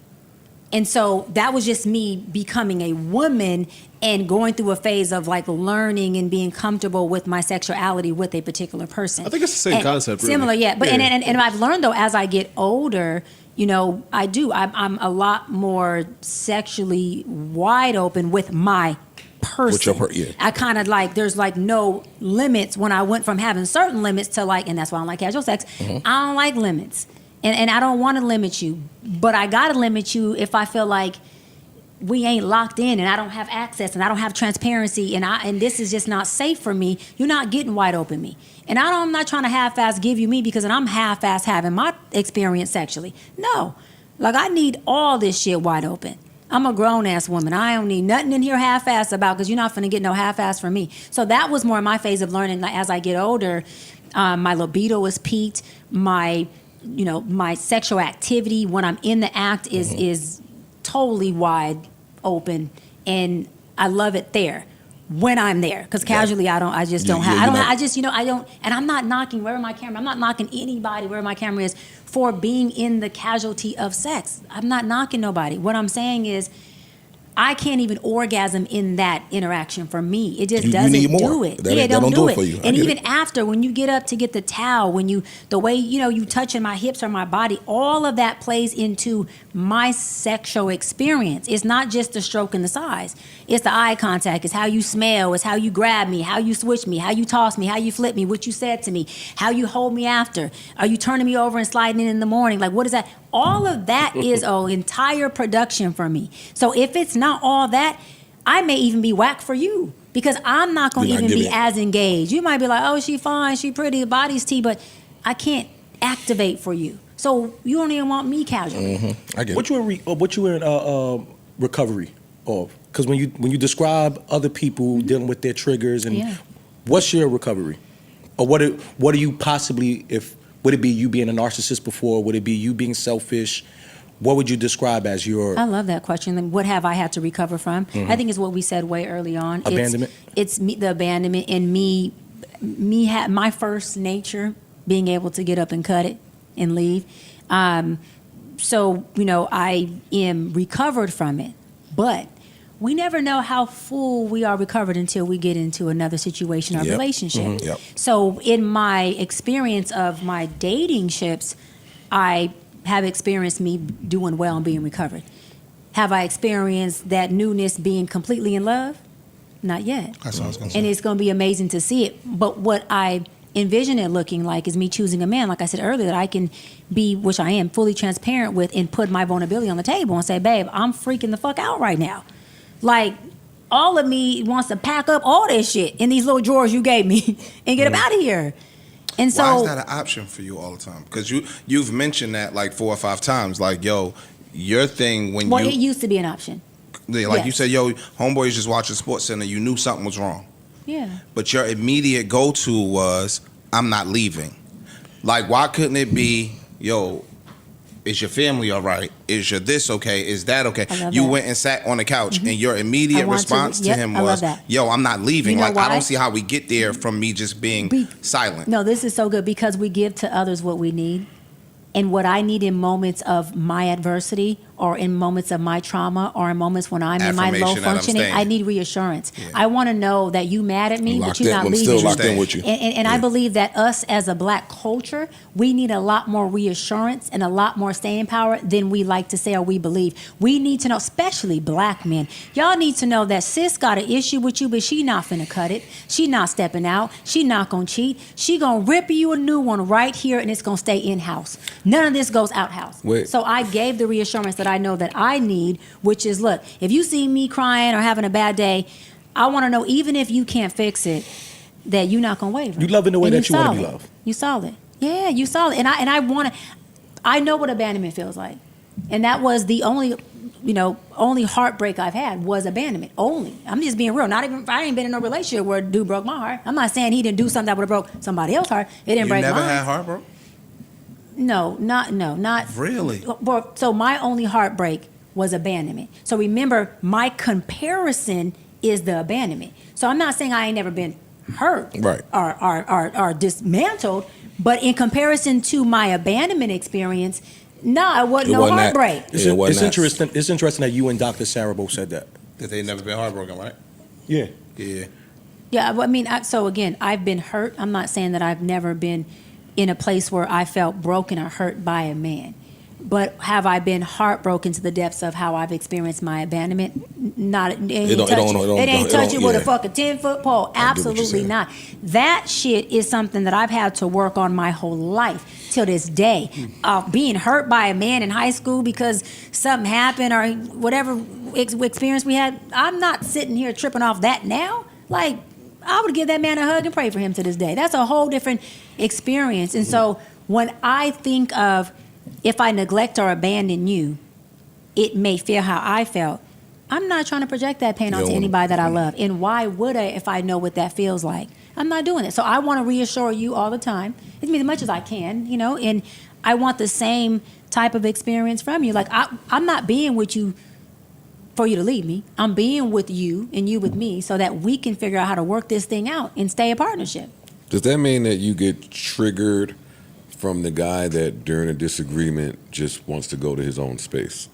And so that was just me becoming a woman and going through a phase of like learning and being comfortable with my sexuality with a particular person. I think it's the same And concept, really. Similar, yeah. But Yeah. And I've learned though as I get older, you know, I'm a lot more sexually wide open with my person. yeah. I kind of like there's like no limits when I went from having certain limits to like, and that's why I don't like casual sex. I don't like limits. And I don't want to limit you, but I got to limit you if I feel like we ain't locked in and I don't have access and I don't have transparency and this is just not safe for me. You're not getting wide open me. And I'm not trying to half-ass give you me because I'm half-ass having my experience sexually. No. Like I need all this shit wide open. I'm a grown-ass woman. I don't need nothing in here half-ass about because you're not finna get no half-ass from me. So that was more my phase of learning. Like, as I get older, my libido is peaked. My sexual activity when I'm in the act is totally wide open, and I love it there when I'm there. Because casually, I don't. And I'm not knocking wherever my camera. I'm not knocking anybody where my camera is for being in the casualty of sex. I'm not knocking nobody. What I'm saying is, I can't even orgasm in that interaction for me. It just You doesn't need more. do it. That don't do it for you. I And get even it. after, when you get up to get the towel, the way you touching my hips or my body, all of that plays into my sexual experience. It's not just the stroke and the size. It's the eye contact. It's how you smell. It's how you grab me, how you switch me, how you toss me, how you flip me, what you said to me, how you hold me after. Are you turning me over and sliding in the morning? Like, what is that? All of that is an entire production for me. So if it's not all that, I may even be whack for you because I'm not going to You're not even be giving it. as engaged. You might be like, oh, she fine, she pretty, the body's tea, but I can't activate for you. So you don't even want me casually. I get What it. you were in recovery of? Because when you describe other people dealing with their triggers and Yeah. what's your recovery, or what are you possibly would it be you being a narcissist before? Would it be you being selfish? What would you describe as your I love that question. What have I had to recover from? I think it's what we said way early on. Abandonment? It's me, the abandonment, and me had my first nature being able to get up and cut it and leave. So I am recovered from it, but we never know how full we are recovered until we get into another situation or Yep. relationship. Yep. So in my experience of my dating ships, I have experienced me doing well and being recovered. Have I experienced that newness being completely in love? Not yet. That's what I was gonna say. And it's going to be amazing to see it. But what I envision it looking like is me choosing a man, like I said earlier, that I can be, which I am, fully transparent with and put my vulnerability on the table and say, babe, I'm freaking the fuck out right now. Like, all of me wants to pack up all this shit in these little drawers you gave me and get up out of here. And so, Why is that an option for you all the time? Because you've mentioned that like 4 or 5 times. Like, yo, your thing when it used to be an option. you yes. said, yo, homeboys just watching Sports Center. You knew something was wrong, Yeah. but your immediate go-to was, I'm not leaving. Like, why couldn't it be, yo, is your family all right? Is your this okay? Is that okay? I love You that. went and sat on the couch, and your I immediate want to- response to yep, him I love was, that. yo, I'm not leaving. You know Like, I why? don't see how we get there from me just being silent. No, this is so good because we give to others what we need. And what I need in moments of my adversity or in moments of my trauma or in moments when I'm in my low Affirmation that I'm functioning, staying. I need reassurance. I want to know that you mad at me, I'm but locked you're in. not I'm leaving. still locked in with you. And I believe that us as a black culture, we need a lot more reassurance and a lot more staying power than we like to say or we believe. We need to know, especially black men, y'all need to know that sis got an issue with you, but she not finna cut it. She not stepping out. She not gonna cheat. She gonna rip you a new one right here and it's gonna stay in-house. None of this goes out-house. Wait. So I gave the reassurance that I know that I need, which is, look, if you see me crying or having a bad day, I want to know, even if you can't fix it, that you're not gonna waver. You love in the way And that you wanna be solid. loved. You solid. Yeah, you solid. And I want to. I know what abandonment feels like, and that was the only only heartbreak I've had was abandonment. Only. I'm just being real. Not even, I ain't been in a relationship where a dude broke my heart. I'm not saying he didn't do something that would have broke somebody else's heart. It didn't You break never mine. had heartbreak? Not Really? So my only heartbreak was abandonment. So remember, my comparison is the abandonment. So I'm not saying I ain't never been hurt, Right. or dismantled, but in comparison to my abandonment experience, it wasn't no wasn't that. heartbreak. Yeah, it wasn't that. interesting. It's interesting that you and Dr. Sarah both said that. That they never been heartbroken, right? Yeah. Yeah. Yeah, I mean, so again, I've been hurt. I'm not saying that I've never been in a place where I felt broken or hurt by a man. But have I been heartbroken to the depths of how I've experienced my abandonment? Not. It ain't touch you with a fucking 10-foot pole. Absolutely not. That shit is something that I've had to work on my whole life till this day. Being hurt by a man in high school because something happened or whatever experience we had, I'm not sitting here tripping off that now. Like, I would give that man a hug and pray for him to this day. That's a whole different experience. And so when I think of, if I neglect or abandon you, it may feel how I felt. I'm not trying to project that pain onto anybody that I love. And why would I if I know what that feels like? I'm not doing it. So I want to reassure you all the time, as much as I can, and I want the same type of experience from you. Like, I'm not being with you for you to leave me. I'm being with you and you with me so that we can figure out how to work this thing out and stay a partnership. Does that mean that you get triggered from the guy that during a disagreement just wants to go to his own space?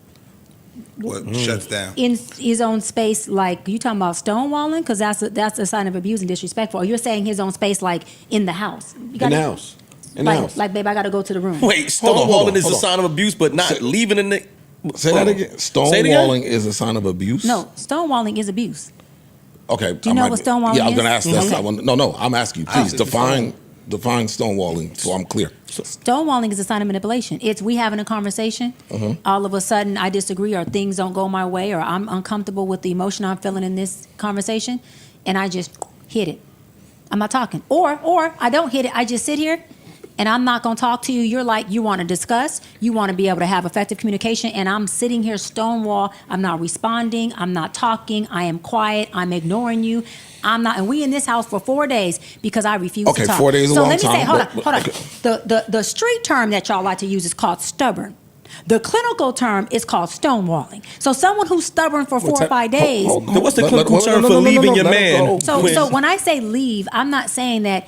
What shuts down? In his own space, like you talking about stonewalling, because that's a sign of abuse and disrespectful. Or you're saying his own space, like in the house. In the house. Like, babe, I got to go to the room. Wait, Hold on, stonewalling is a hold on. sign of abuse, but not leaving in the. Say that again. Say it again? Stonewalling is a sign of abuse? No, stonewalling is abuse. Okay. Do you know what stonewalling Yeah, I was is? going to ask that. Okay. No, I'm asking you. Please define stonewalling so I'm clear. Stonewalling is a sign of manipulation. It's we having a conversation. All of a sudden, I disagree, or things don't go my way, or I'm uncomfortable with the emotion I'm feeling in this conversation, and I just hit it. I'm not talking. Or I don't hit it. I just sit here, and I'm not going to talk to you. You're like, you want to discuss. You want to be able to have effective communication, and I'm sitting here stonewall. I'm not responding. I'm not talking. I am quiet. I'm ignoring you. I'm not, and we in this house for 4 days because I refuse to talk. Okay, 4 days is a long time. So let me say, hold on. The street term that y'all like to use is called stubborn. The clinical term is called stonewalling. So someone who's stubborn for 4 or 5 days. What's the clinical term for leaving your man? So when I say leave, I'm not saying that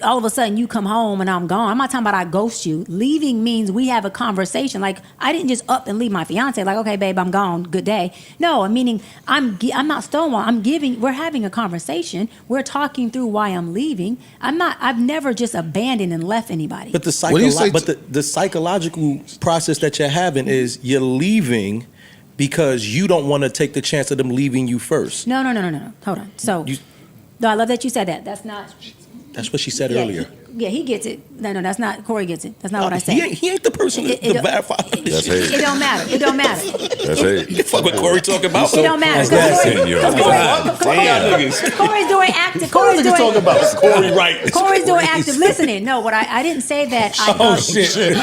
all of a sudden you come home and I'm gone. I'm not talking about I ghost you. Leaving means we have a conversation. Like, I didn't just up and leave my fiance. Like, okay, babe, I'm gone. Good day. No, meaning I'm not stonewall. We're having a conversation. We're talking through why I'm leaving. I've never just abandoned and left anybody. But the psychological process that you're having is you're leaving because you don't want to take the chance of them leaving you first. No. Hold on. So, no, I love that you said that. That's not. That's what she said earlier. He gets it. No, that's not. Corey gets it. That's not what I said. He ain't the person to verify this shit. It don't matter. It don't matter. That's it. Fuck what Corey talking about. It don't matter. Corey's doing active. Corey's doing active listening. No, what I didn't say that. Shit.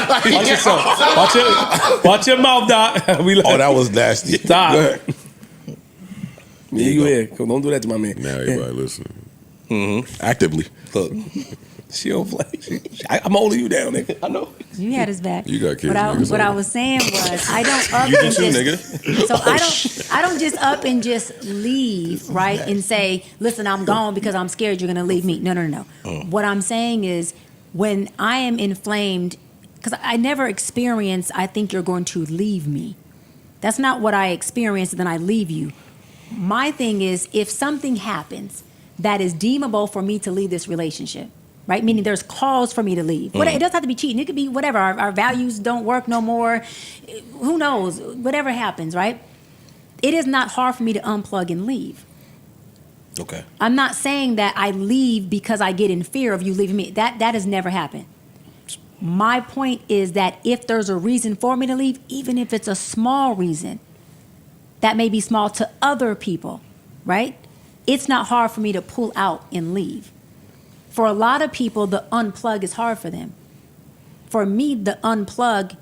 Watch your mouth, Doc. That was nasty. Stop. Go ahead. You here. Don't do that to my man. Now everybody listening. Actively. Look, She don't play. I'm holding you down, nigga. I know. You had his back. You got kids, niggas, What I over. was saying was, I don't up you and do too, just. nigga. So I don't just up and just leave, right? And say, listen, I'm gone because I'm scared you're gonna leave me. No. What I'm saying is, when I am inflamed, because I never experience, I think you're going to leave me. That's not what I experience. Then I leave you. My thing is, if something happens that is deemable for me to leave this relationship, right? Meaning there's cause for me to leave. It doesn't have to be cheating. It could be whatever. Our values don't work no more. Who knows? Whatever happens, right? It is not hard for me to unplug and leave. Okay. I'm not saying that I leave because I get in fear of you leaving me. That has never happened. My point is that if there's a reason for me to leave, even if it's a small reason, that may be small to other people, right? It's not hard for me to pull out and leave. For a lot of people, the unplug is hard for them. For me, the unplug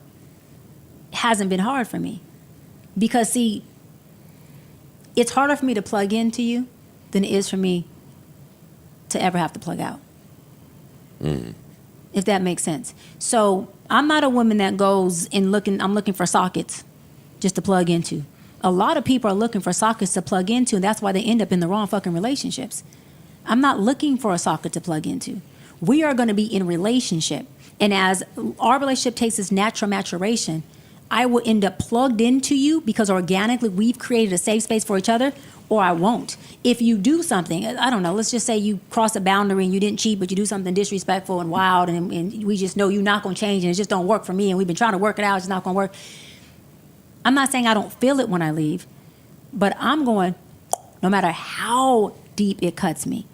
hasn't been hard for me. Because see, it's harder for me to plug into you than it is for me to ever have to plug out. If that makes sense. So I'm not a woman that goes and I'm looking for sockets just to plug into. A lot of people are looking for sockets to plug into, and that's why they end up in the wrong fucking relationships. I'm not looking for a socket to plug into. We are going to be in relationship. And as our relationship takes this natural maturation, I will end up plugged into you because organically we've created a safe space for each other, or I won't. If you do something, I don't know, let's just say you cross a boundary and you didn't cheat, but you do something disrespectful and wild, and we just know you're not going to change and it just don't work for me, and we've been trying to work it out, it's not going to work. I'm not saying I don't feel it when I leave, but I'm going, no matter how deep it cuts me.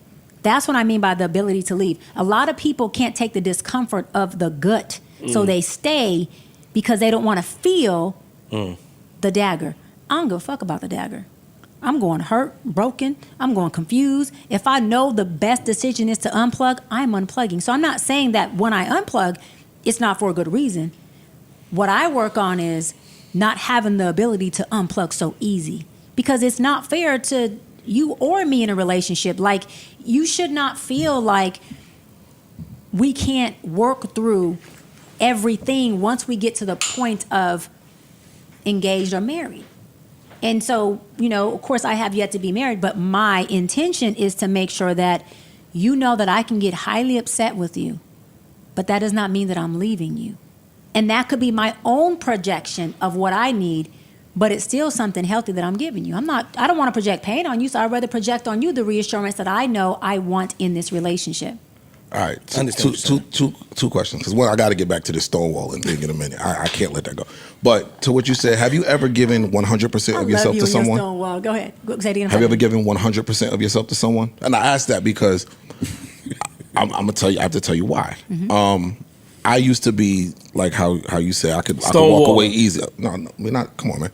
That's what I mean by the ability to leave. A lot of people can't take the discomfort of the gut, so they stay because they don't want to feel the dagger. I don't give a fuck about the dagger. I'm going hurt, broken, I'm going confused. If I know the best decision is to unplug, I'm unplugging. So I'm not saying that when I unplug, it's not for a good reason. What I work on is not having the ability to unplug so easy, because it's not fair to you or me in a relationship. Like, you should not feel like we can't work through everything once we get to the point of engaged or married. And so, you know, of course I have yet to be married, but my intention is to make sure that you know that I can get highly upset with you, but that does not mean that I'm leaving you. And that could be my own projection of what I need, but it's still something healthy that I'm giving you. I don't want to project pain on you, so I'd rather project on you the reassurance that I know I want in this relationship. All right, two questions. Because one, I got to get back to this Stonewalling thing in a minute. I can't let that go. But to what you said, have you ever given 100% of yourself to someone? Stonewall. Go ahead. Say it again. Have you ever given 100% of yourself to someone? And I ask that because I'm gonna tell you. I have to tell you why. I used to be like how you say I could walk away easy. No, we're not. Come on, man.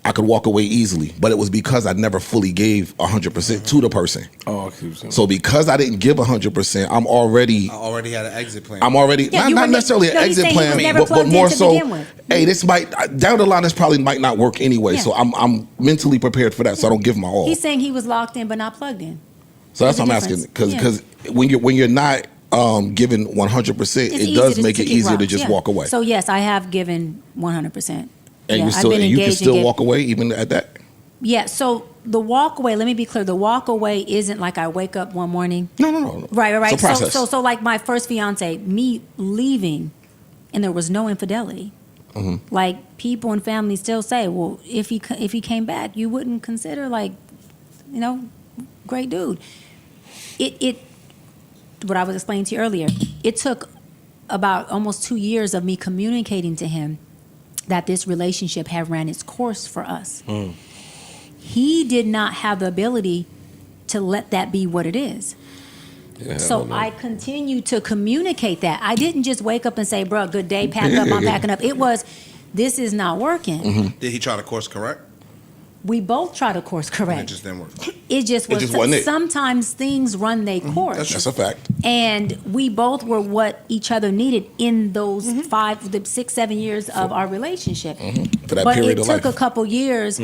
I could walk away easily, but it was because I never fully gave 100% to the person. Oh, okay. So because I didn't give 100%, I already had an exit plan. I'm already not necessarily an exit plan, but more so. Hey, this might down the line. This probably might not work anyway. So I'm mentally prepared for that. So I don't give my all. He's saying he was locked in but not plugged in. So that's what I'm asking, because when you're not giving 100%, it does make it easier to just walk away. So yes, I have given 100%. And you can still walk away even at that? Yeah, so the walk away, let me be clear, the walk away isn't like I wake up one morning. No. Right. It's a process. So like my first fiance, me leaving, and there was no infidelity. Like, people and family still say, well, if he came back, you wouldn't consider, like, you know, great dude. It what I was explaining to you earlier, it took about almost 2 years of me communicating to him that this relationship had ran its course for us. He did not have the ability to let that be what it is. Yeah, so I continue to communicate that. I didn't just wake up and say, bro, good day, pack up, I'm packing up. It was, this is not working. Did he try to course correct? We both try to course correct. It just didn't work. It just wasn't it. Sometimes things run their course. That's a fact. And we both were what each other needed in those 6, 7 years of our relationship. For that but period it of took life. a couple years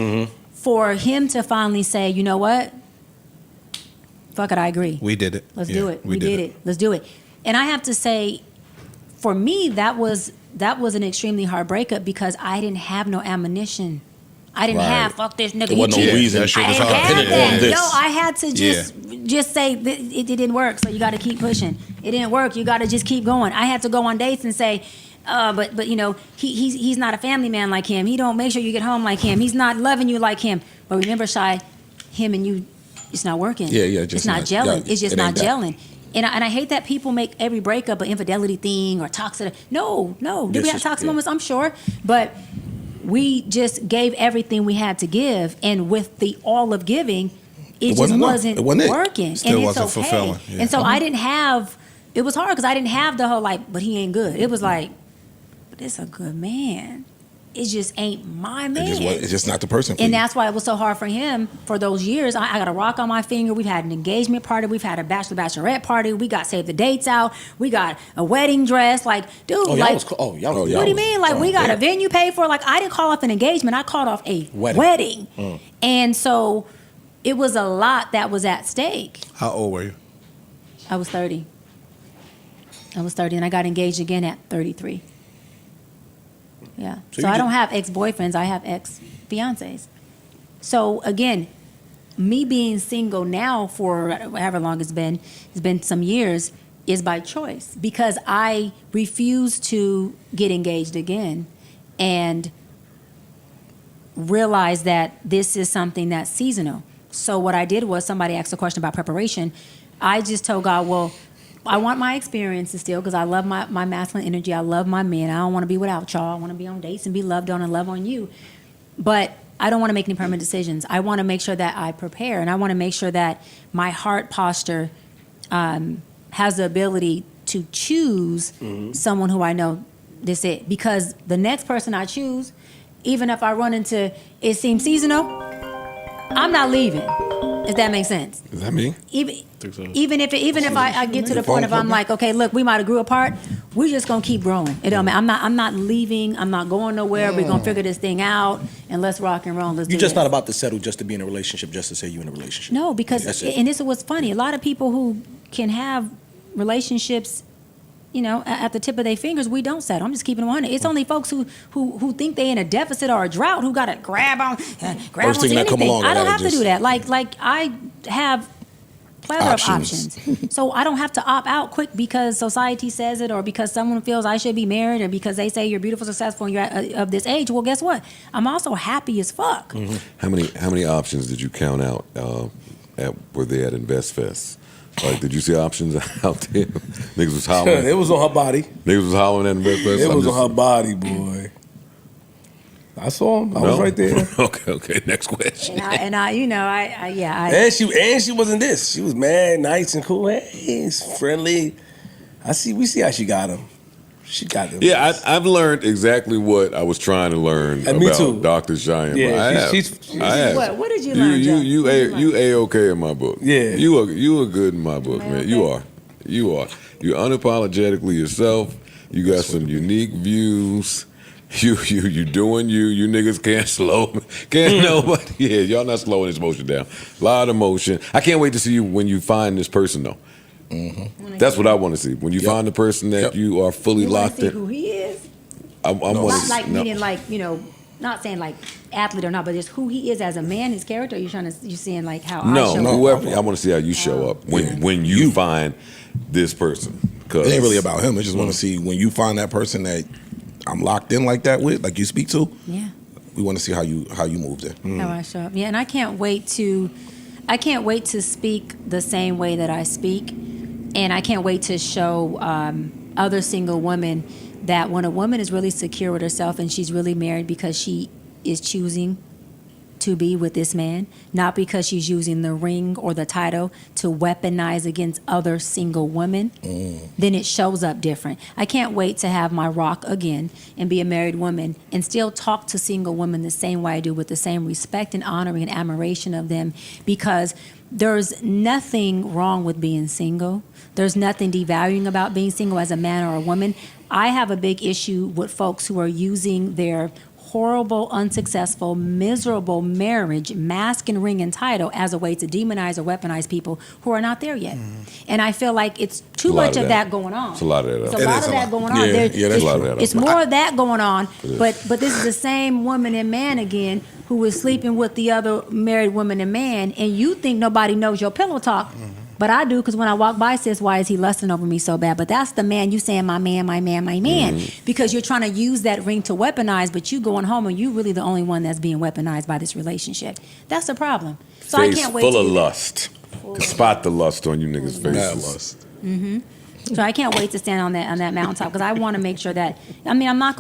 for him to finally say, you know what? Fuck it, I agree. We did it. Let's do it. We did it. Let's do it. And I have to say, for me, that was an extremely hard breakup because I didn't have no ammunition. I didn't have, fuck this nigga. There wasn't no reason. I had to just say it didn't work, so you got to keep pushing. It didn't work, you got to just keep going. I had to go on dates and say, but you know, he's not a family man like him. He don't make sure you get home like him. He's not loving you like him. But remember, Shy, him and you, it's not working. It's not gelling. It's just not gelling. And I hate that people make every breakup an infidelity thing or toxic. No. Did we have toxic moments? I'm sure, but we just gave everything we had to give, and with the all of giving, it just wasn't working. Still and wasn't it's okay. fulfilling. Yeah. And so I didn't have. It was hard because I didn't have the whole like, but he ain't good. It was like, but it's a good man. it just ain't my man. It's just not the person for And you. that's why it was so hard for him for those years. I got a rock on my finger. We've had an engagement party. We've had a bachelorette party. We got save the dates out. We got a wedding dress. Like, dude, Oh, y'all like, was cool. Y'all Oh, was y'all what do you was- mean? Like, we got a venue paid for. Like, I didn't call off an engagement. I called off a wedding. And so it was a lot that was at stake. How old were you? I was 30. And I got engaged again at 33. Yeah. So So you I ju- don't have ex-boyfriends. I have ex-fiancés. So again, me being single now for however long it's been some years, is by choice because I refuse to get engaged again and realize that this is something that's seasonal. So what I did was somebody asked a question about preparation. I just told God, well, I want my experiences still because I love my masculine energy. I love my men. I don't want to be without y'all. I want to be on dates and be loved on and love on you. But I don't want to make any permanent decisions. I want to make sure that I prepare, and I want to make sure that my heart posture has the ability to choose someone who I know this it. Because the next person I choose, even if I run into it seems seasonal, I'm not leaving. If that makes sense. Is that me? Even if I get to the point of I'm like, okay, look, we might have grew apart. We're just gonna keep growing. It don't matter. I'm not leaving. I'm not going nowhere. We're gonna figure this thing out and let's rock and roll. Let's You're do just this. not about to settle just to be in a relationship, just to say you're in a relationship. No, because That's it. and this is what's funny. A lot of people who can have relationships, you know, at the tip of their fingers, we don't settle. I'm just keeping it 100. It's only folks who think they in a deficit or a drought who got to grab on First onto thing that come anything. along, I I don't gotta have to just- do that. Like I have plethora of Options. options. So I don't have to opt out quick because society says it or because someone feels I should be married or because they say you're beautiful, successful, and you're of this age. Well, guess what? I'm also happy as fuck. How many options did you count out were they at Invest Fest? Like, did you see options out there? Niggas was hollering. It was on her body. Niggas was hollering at Invest Fest. It I'm was just- on her body, boy. I saw him. I was No? right there. Okay. Next question. And I, you know, I And she wasn't this. She was mad, nice, and cool. Hey, he's friendly. We see how she got him. She got them. Yeah, I've learned exactly what I was trying to learn And me about too. Dr. Cheyenne. Yeah, I have. she's- I have. What did you learn, Joe? You What did you learn? A-okay in my book. Yeah. You are good in my book, Am I man. okay? You are. You're unapologetically yourself. You got some unique views. You doing you. You niggas can't slow. Can't nobody. Yeah, y'all not slowing this motion down. A lot of motion. I can't wait to see you when you find this person though. That's what I want to see. When you find the person that you are fully You want locked to see in. who he is? I want Not to like meaning like, you know, not saying like athlete or not, but just who he is as a man, his character. Or you seeing like how I show No, up? whoever. I want to see how you show up when you find this person. It ain't really about him. I just want to see when you find that person that I'm locked in like that with, like you speak to. Yeah. We want to see how you move there. How I show up. Yeah, and I can't wait to speak the same way that I speak, and I can't wait to show other single women that when a woman is really secure with herself and she's really married because she is choosing to be with this man, not because she's using the ring or the title to weaponize against other single women, then it shows up different. I can't wait to have my rock again and be a married woman and still talk to single women the same way I do, with the same respect and honoring and admiration of them, because there's nothing wrong with being single. There's nothing devaluing about being single as a man or a woman. I have a big issue with folks who are using their horrible, unsuccessful, miserable marriage, mask and ring and title as a way to demonize or weaponize people who are not there yet. And I feel like it's too a lot much of of that. that going on. It's a lot of that. It's It a lot is of a that lot. going on. Yeah, There- yeah, that's a lot of that. It's more of that going on, is. but this is the same woman and man again who is sleeping with the other married woman and man, and you think nobody knows your pillow talk. But I do, because when I walk by, it says, why is he lusting over me so bad? But that's the man, you saying, my man, my man, my man. Because you're trying to use that ring to weaponize, but you going home and you really the only one that's being weaponized by this relationship. That's the problem. So Face I can't wait full to of do that. lust. Can spot the lust on you niggas' Mad faces. lust. So I can't wait to stand on that mountaintop, because I want to make sure that, I mean, I'm not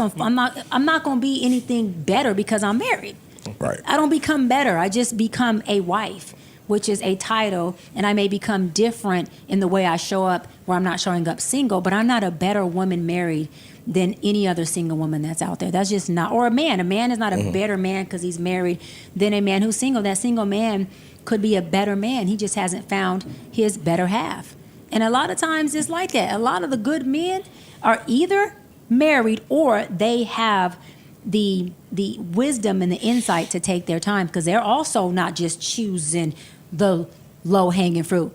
gonna be anything better because I'm married. Right. I don't become better. I just become a wife, which is a title, and I may become different in the way I show up, where I'm not showing up single, but I'm not a better woman married than any other single woman that's out there. That's just not, or a man. A man is not a better man because he's married than a man who's single. That single man could be a better man. He just hasn't found his better half. And a lot of times it's like that. A lot of the good men are either married or they have the wisdom and the insight to take their time, because they're also not just choosing the low-hanging fruit.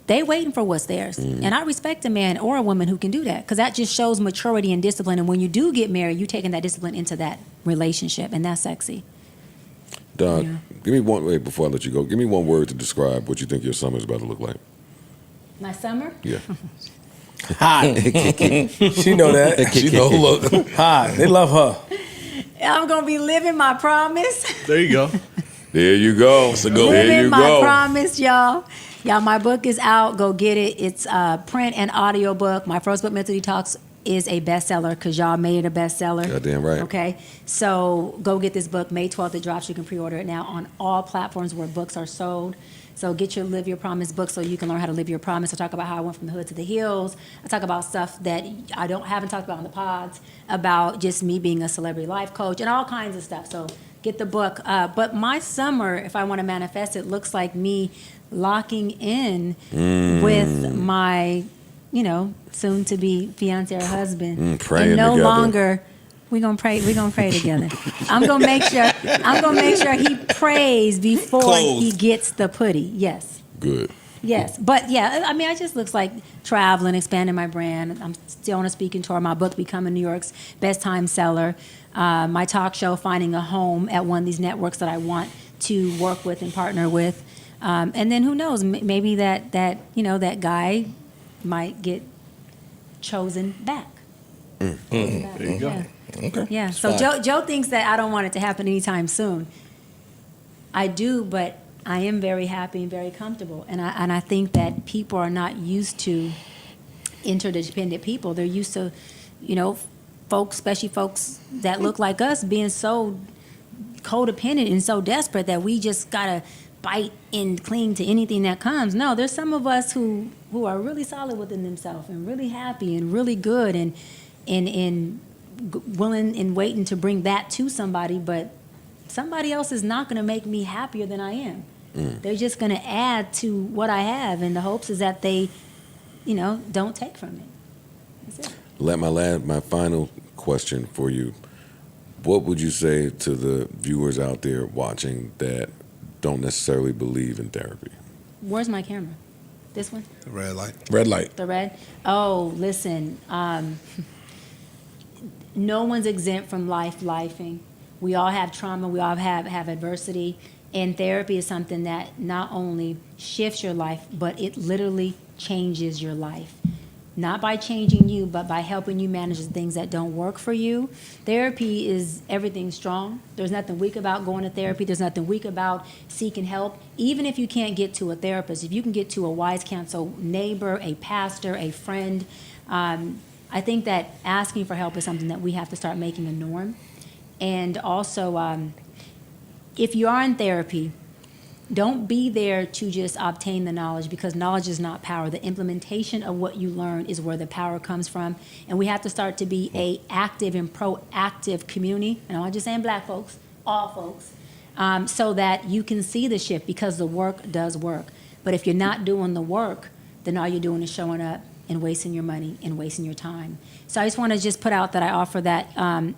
They waiting for what's theirs. And I respect a man or a woman who can do that, because that just shows maturity and discipline. And when you do get married, you're taking that discipline into that relationship, and that's sexy. Doc, Yeah. give me one, wait, before I let you go, give me one word to describe what you think your summer's about to look like. My summer? Yeah. Hot. She know that. She know, look, hot. They love her. I'm going to be living my promise. There you go. There you go. There Living you my go. promise, y'all. Y'all, my book is out. Go get it. It's a print and audio book. My first book, Mental Detox, is a bestseller because y'all made it a bestseller. Goddamn right. Okay, so go get this book. May 12th it drops. You can pre-order it now on all platforms where books are sold. So get your Live Your Promise book so you can learn how to live your promise. I talk about how I went from the hood to the hills. I talk about stuff that I haven't talked about on the pods, about just me being a celebrity life coach and all kinds of stuff. So get the book. But my summer, if I want to manifest it, looks like me locking in with my, soon to be fiance or husband. Praying and no together. longer. We're gonna pray together. I'm gonna make sure he prays before Clothes. he gets the putty. Yes. Good. Yes. But yeah, I mean, it just looks like traveling, expanding my brand. I'm still on a speaking tour. My book becoming New York's best time seller. My talk show, finding a home at one of these networks that I want to work with and partner with. And then who knows, maybe that guy might get chosen back. There you go. Yeah. Okay. Yeah. So Joe thinks that I don't want it to happen anytime soon. I do, but I am very happy and very comfortable. And I think that people are not used to interdependent people. They're used to, folks, especially folks that look like us, being so codependent and so desperate that we just gotta bite and cling to anything that comes. No, there's some of us who are really solid within themselves and really happy and really good and willing and waiting to bring that to somebody, but somebody else is not going to make me happier than I am. They're just going to add to what I have, and the hopes is that they, don't take from it. That's it. My final question for you. What would you say to the viewers out there watching that don't necessarily believe in therapy? Where's my camera? This one? Red light. Red light. The red? Oh, listen. No one's exempt from lifing. We all have trauma. We all have adversity. And therapy is something that not only shifts your life, but it literally changes your life. Not by changing you, but by helping you manage the things that don't work for you. Therapy is everything strong. There's nothing weak about going to therapy. There's nothing weak about seeking help. Even if you can't get to a therapist, if you can get to a wise counsel neighbor, a pastor, a friend, I think that asking for help is something that we have to start making a norm. And also, if you are in therapy, don't be there to just obtain the knowledge, because knowledge is not power. The implementation of what you learn is where the power comes from. And we have to start to be a active and proactive community. And I'm not just saying black folks, all folks, so that you can see the shift, because the work does work. But if you're not doing the work, then all you're doing is showing up and wasting your money and wasting your time. So I just want to just put out that I offer that,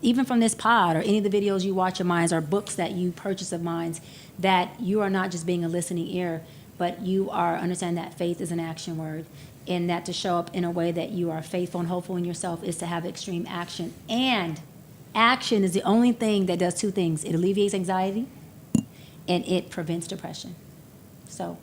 even from this pod or any of the videos you watch of mine or books that you purchase of mine, that you are not just being a listening ear, but you are understanding that faith is an action word, and that to show up in a way that you are faithful and hopeful in yourself is to have extreme action. And action is the only thing that does two things. It alleviates anxiety and it prevents depression. So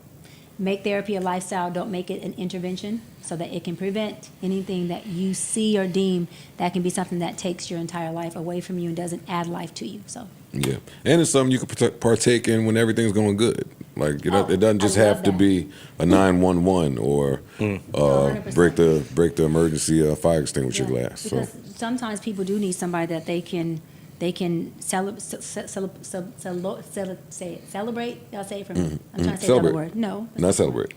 make therapy a lifestyle. Don't make it an intervention, so that it can prevent anything that you see or deem that can be something that takes your entire life away from you and doesn't add life to you. So Yeah, and it's something you can partake in when everything's going good. Like it doesn't just I love have to that. be a 911 or 100%. break the emergency fire extinguisher Yeah, glass. So because sometimes people do need somebody that they can celebrate. Y'all say it for me. I'm trying to say the Celebrate. word. No. not celebrate.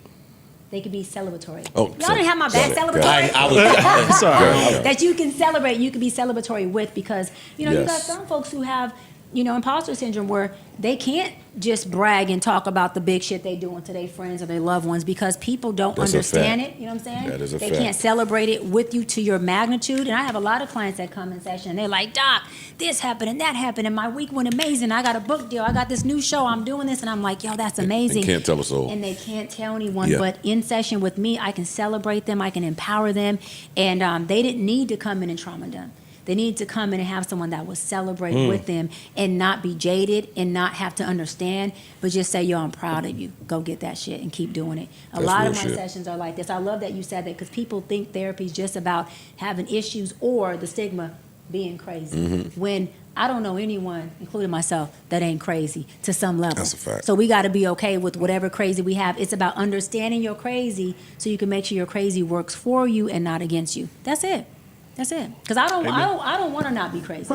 They could be celebratory. Oh, Y'all didn't have my back. got it, Celebratory. got I was Sorry. That you can celebrate. You can be celebratory with, because you know you got Yes. some folks who have imposter syndrome where they can't just brag and talk about the big shit they doing to their friends or their loved ones because people don't That's a understand fact. it. You know what I'm saying? That is a they fact. can't celebrate it with you to your magnitude. And I have a lot of clients that come in session and they're like, Doc, this happened and that happened and my week went amazing. I got a book deal. I got this new show. I'm doing this. And I'm like, yo, that's amazing. And can't tell a soul. And they can't tell anyone. Yeah. But in session with me, I can celebrate them. I can empower them. And they didn't need to come in and trauma dump. They need to come in and have someone that will celebrate with them and not be jaded and not have to understand, but just say, yo, I'm proud of you. Go get that shit and keep doing it. A That's lot real of my shit. sessions are like this. I love that you said that because people think therapy is just about having issues or the stigma being crazy. When I don't know anyone, including myself, that ain't crazy to some level. That's a fact. So we got to be okay with whatever crazy we have. It's about understanding you're crazy so you can make sure your crazy works for you and not against you. That's it. That's it. Because I don't want to not be crazy.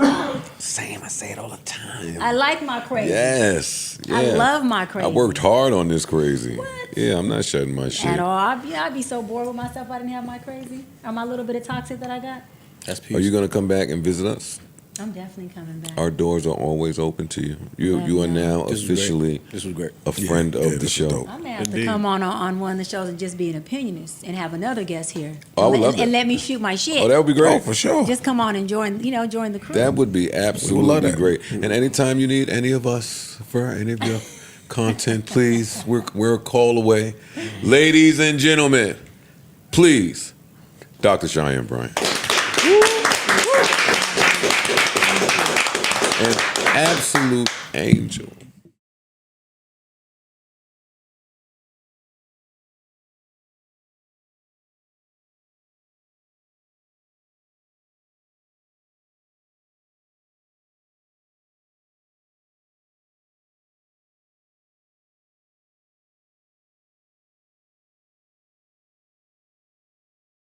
Same, I say it all the time. I like my crazy. Yes. Yeah. I love my crazy. I worked hard on this crazy. What? Yeah, I'm not shutting my shit. At all. I'd be so bored with myself if I didn't have my crazy or my little bit of toxic that I got. That's Are you going to come back and visit us? I'm definitely coming back. Our doors are always open to you. You are now This was great. officially This was great. a friend of the this was show. dope. I may have to Indeed. come on one of the shows and just be an opinionist and have another guest here. Oh, I would and, love that. and let me shoot my shit. Oh, that would be great. Oh, for sure. Just come on and join the crew. That would be We would love absolutely that. great. And anytime you need any of us for any of your content, please, we're a call away. Ladies and gentlemen, please, Dr. Cheyenne Bryant. An absolute angel.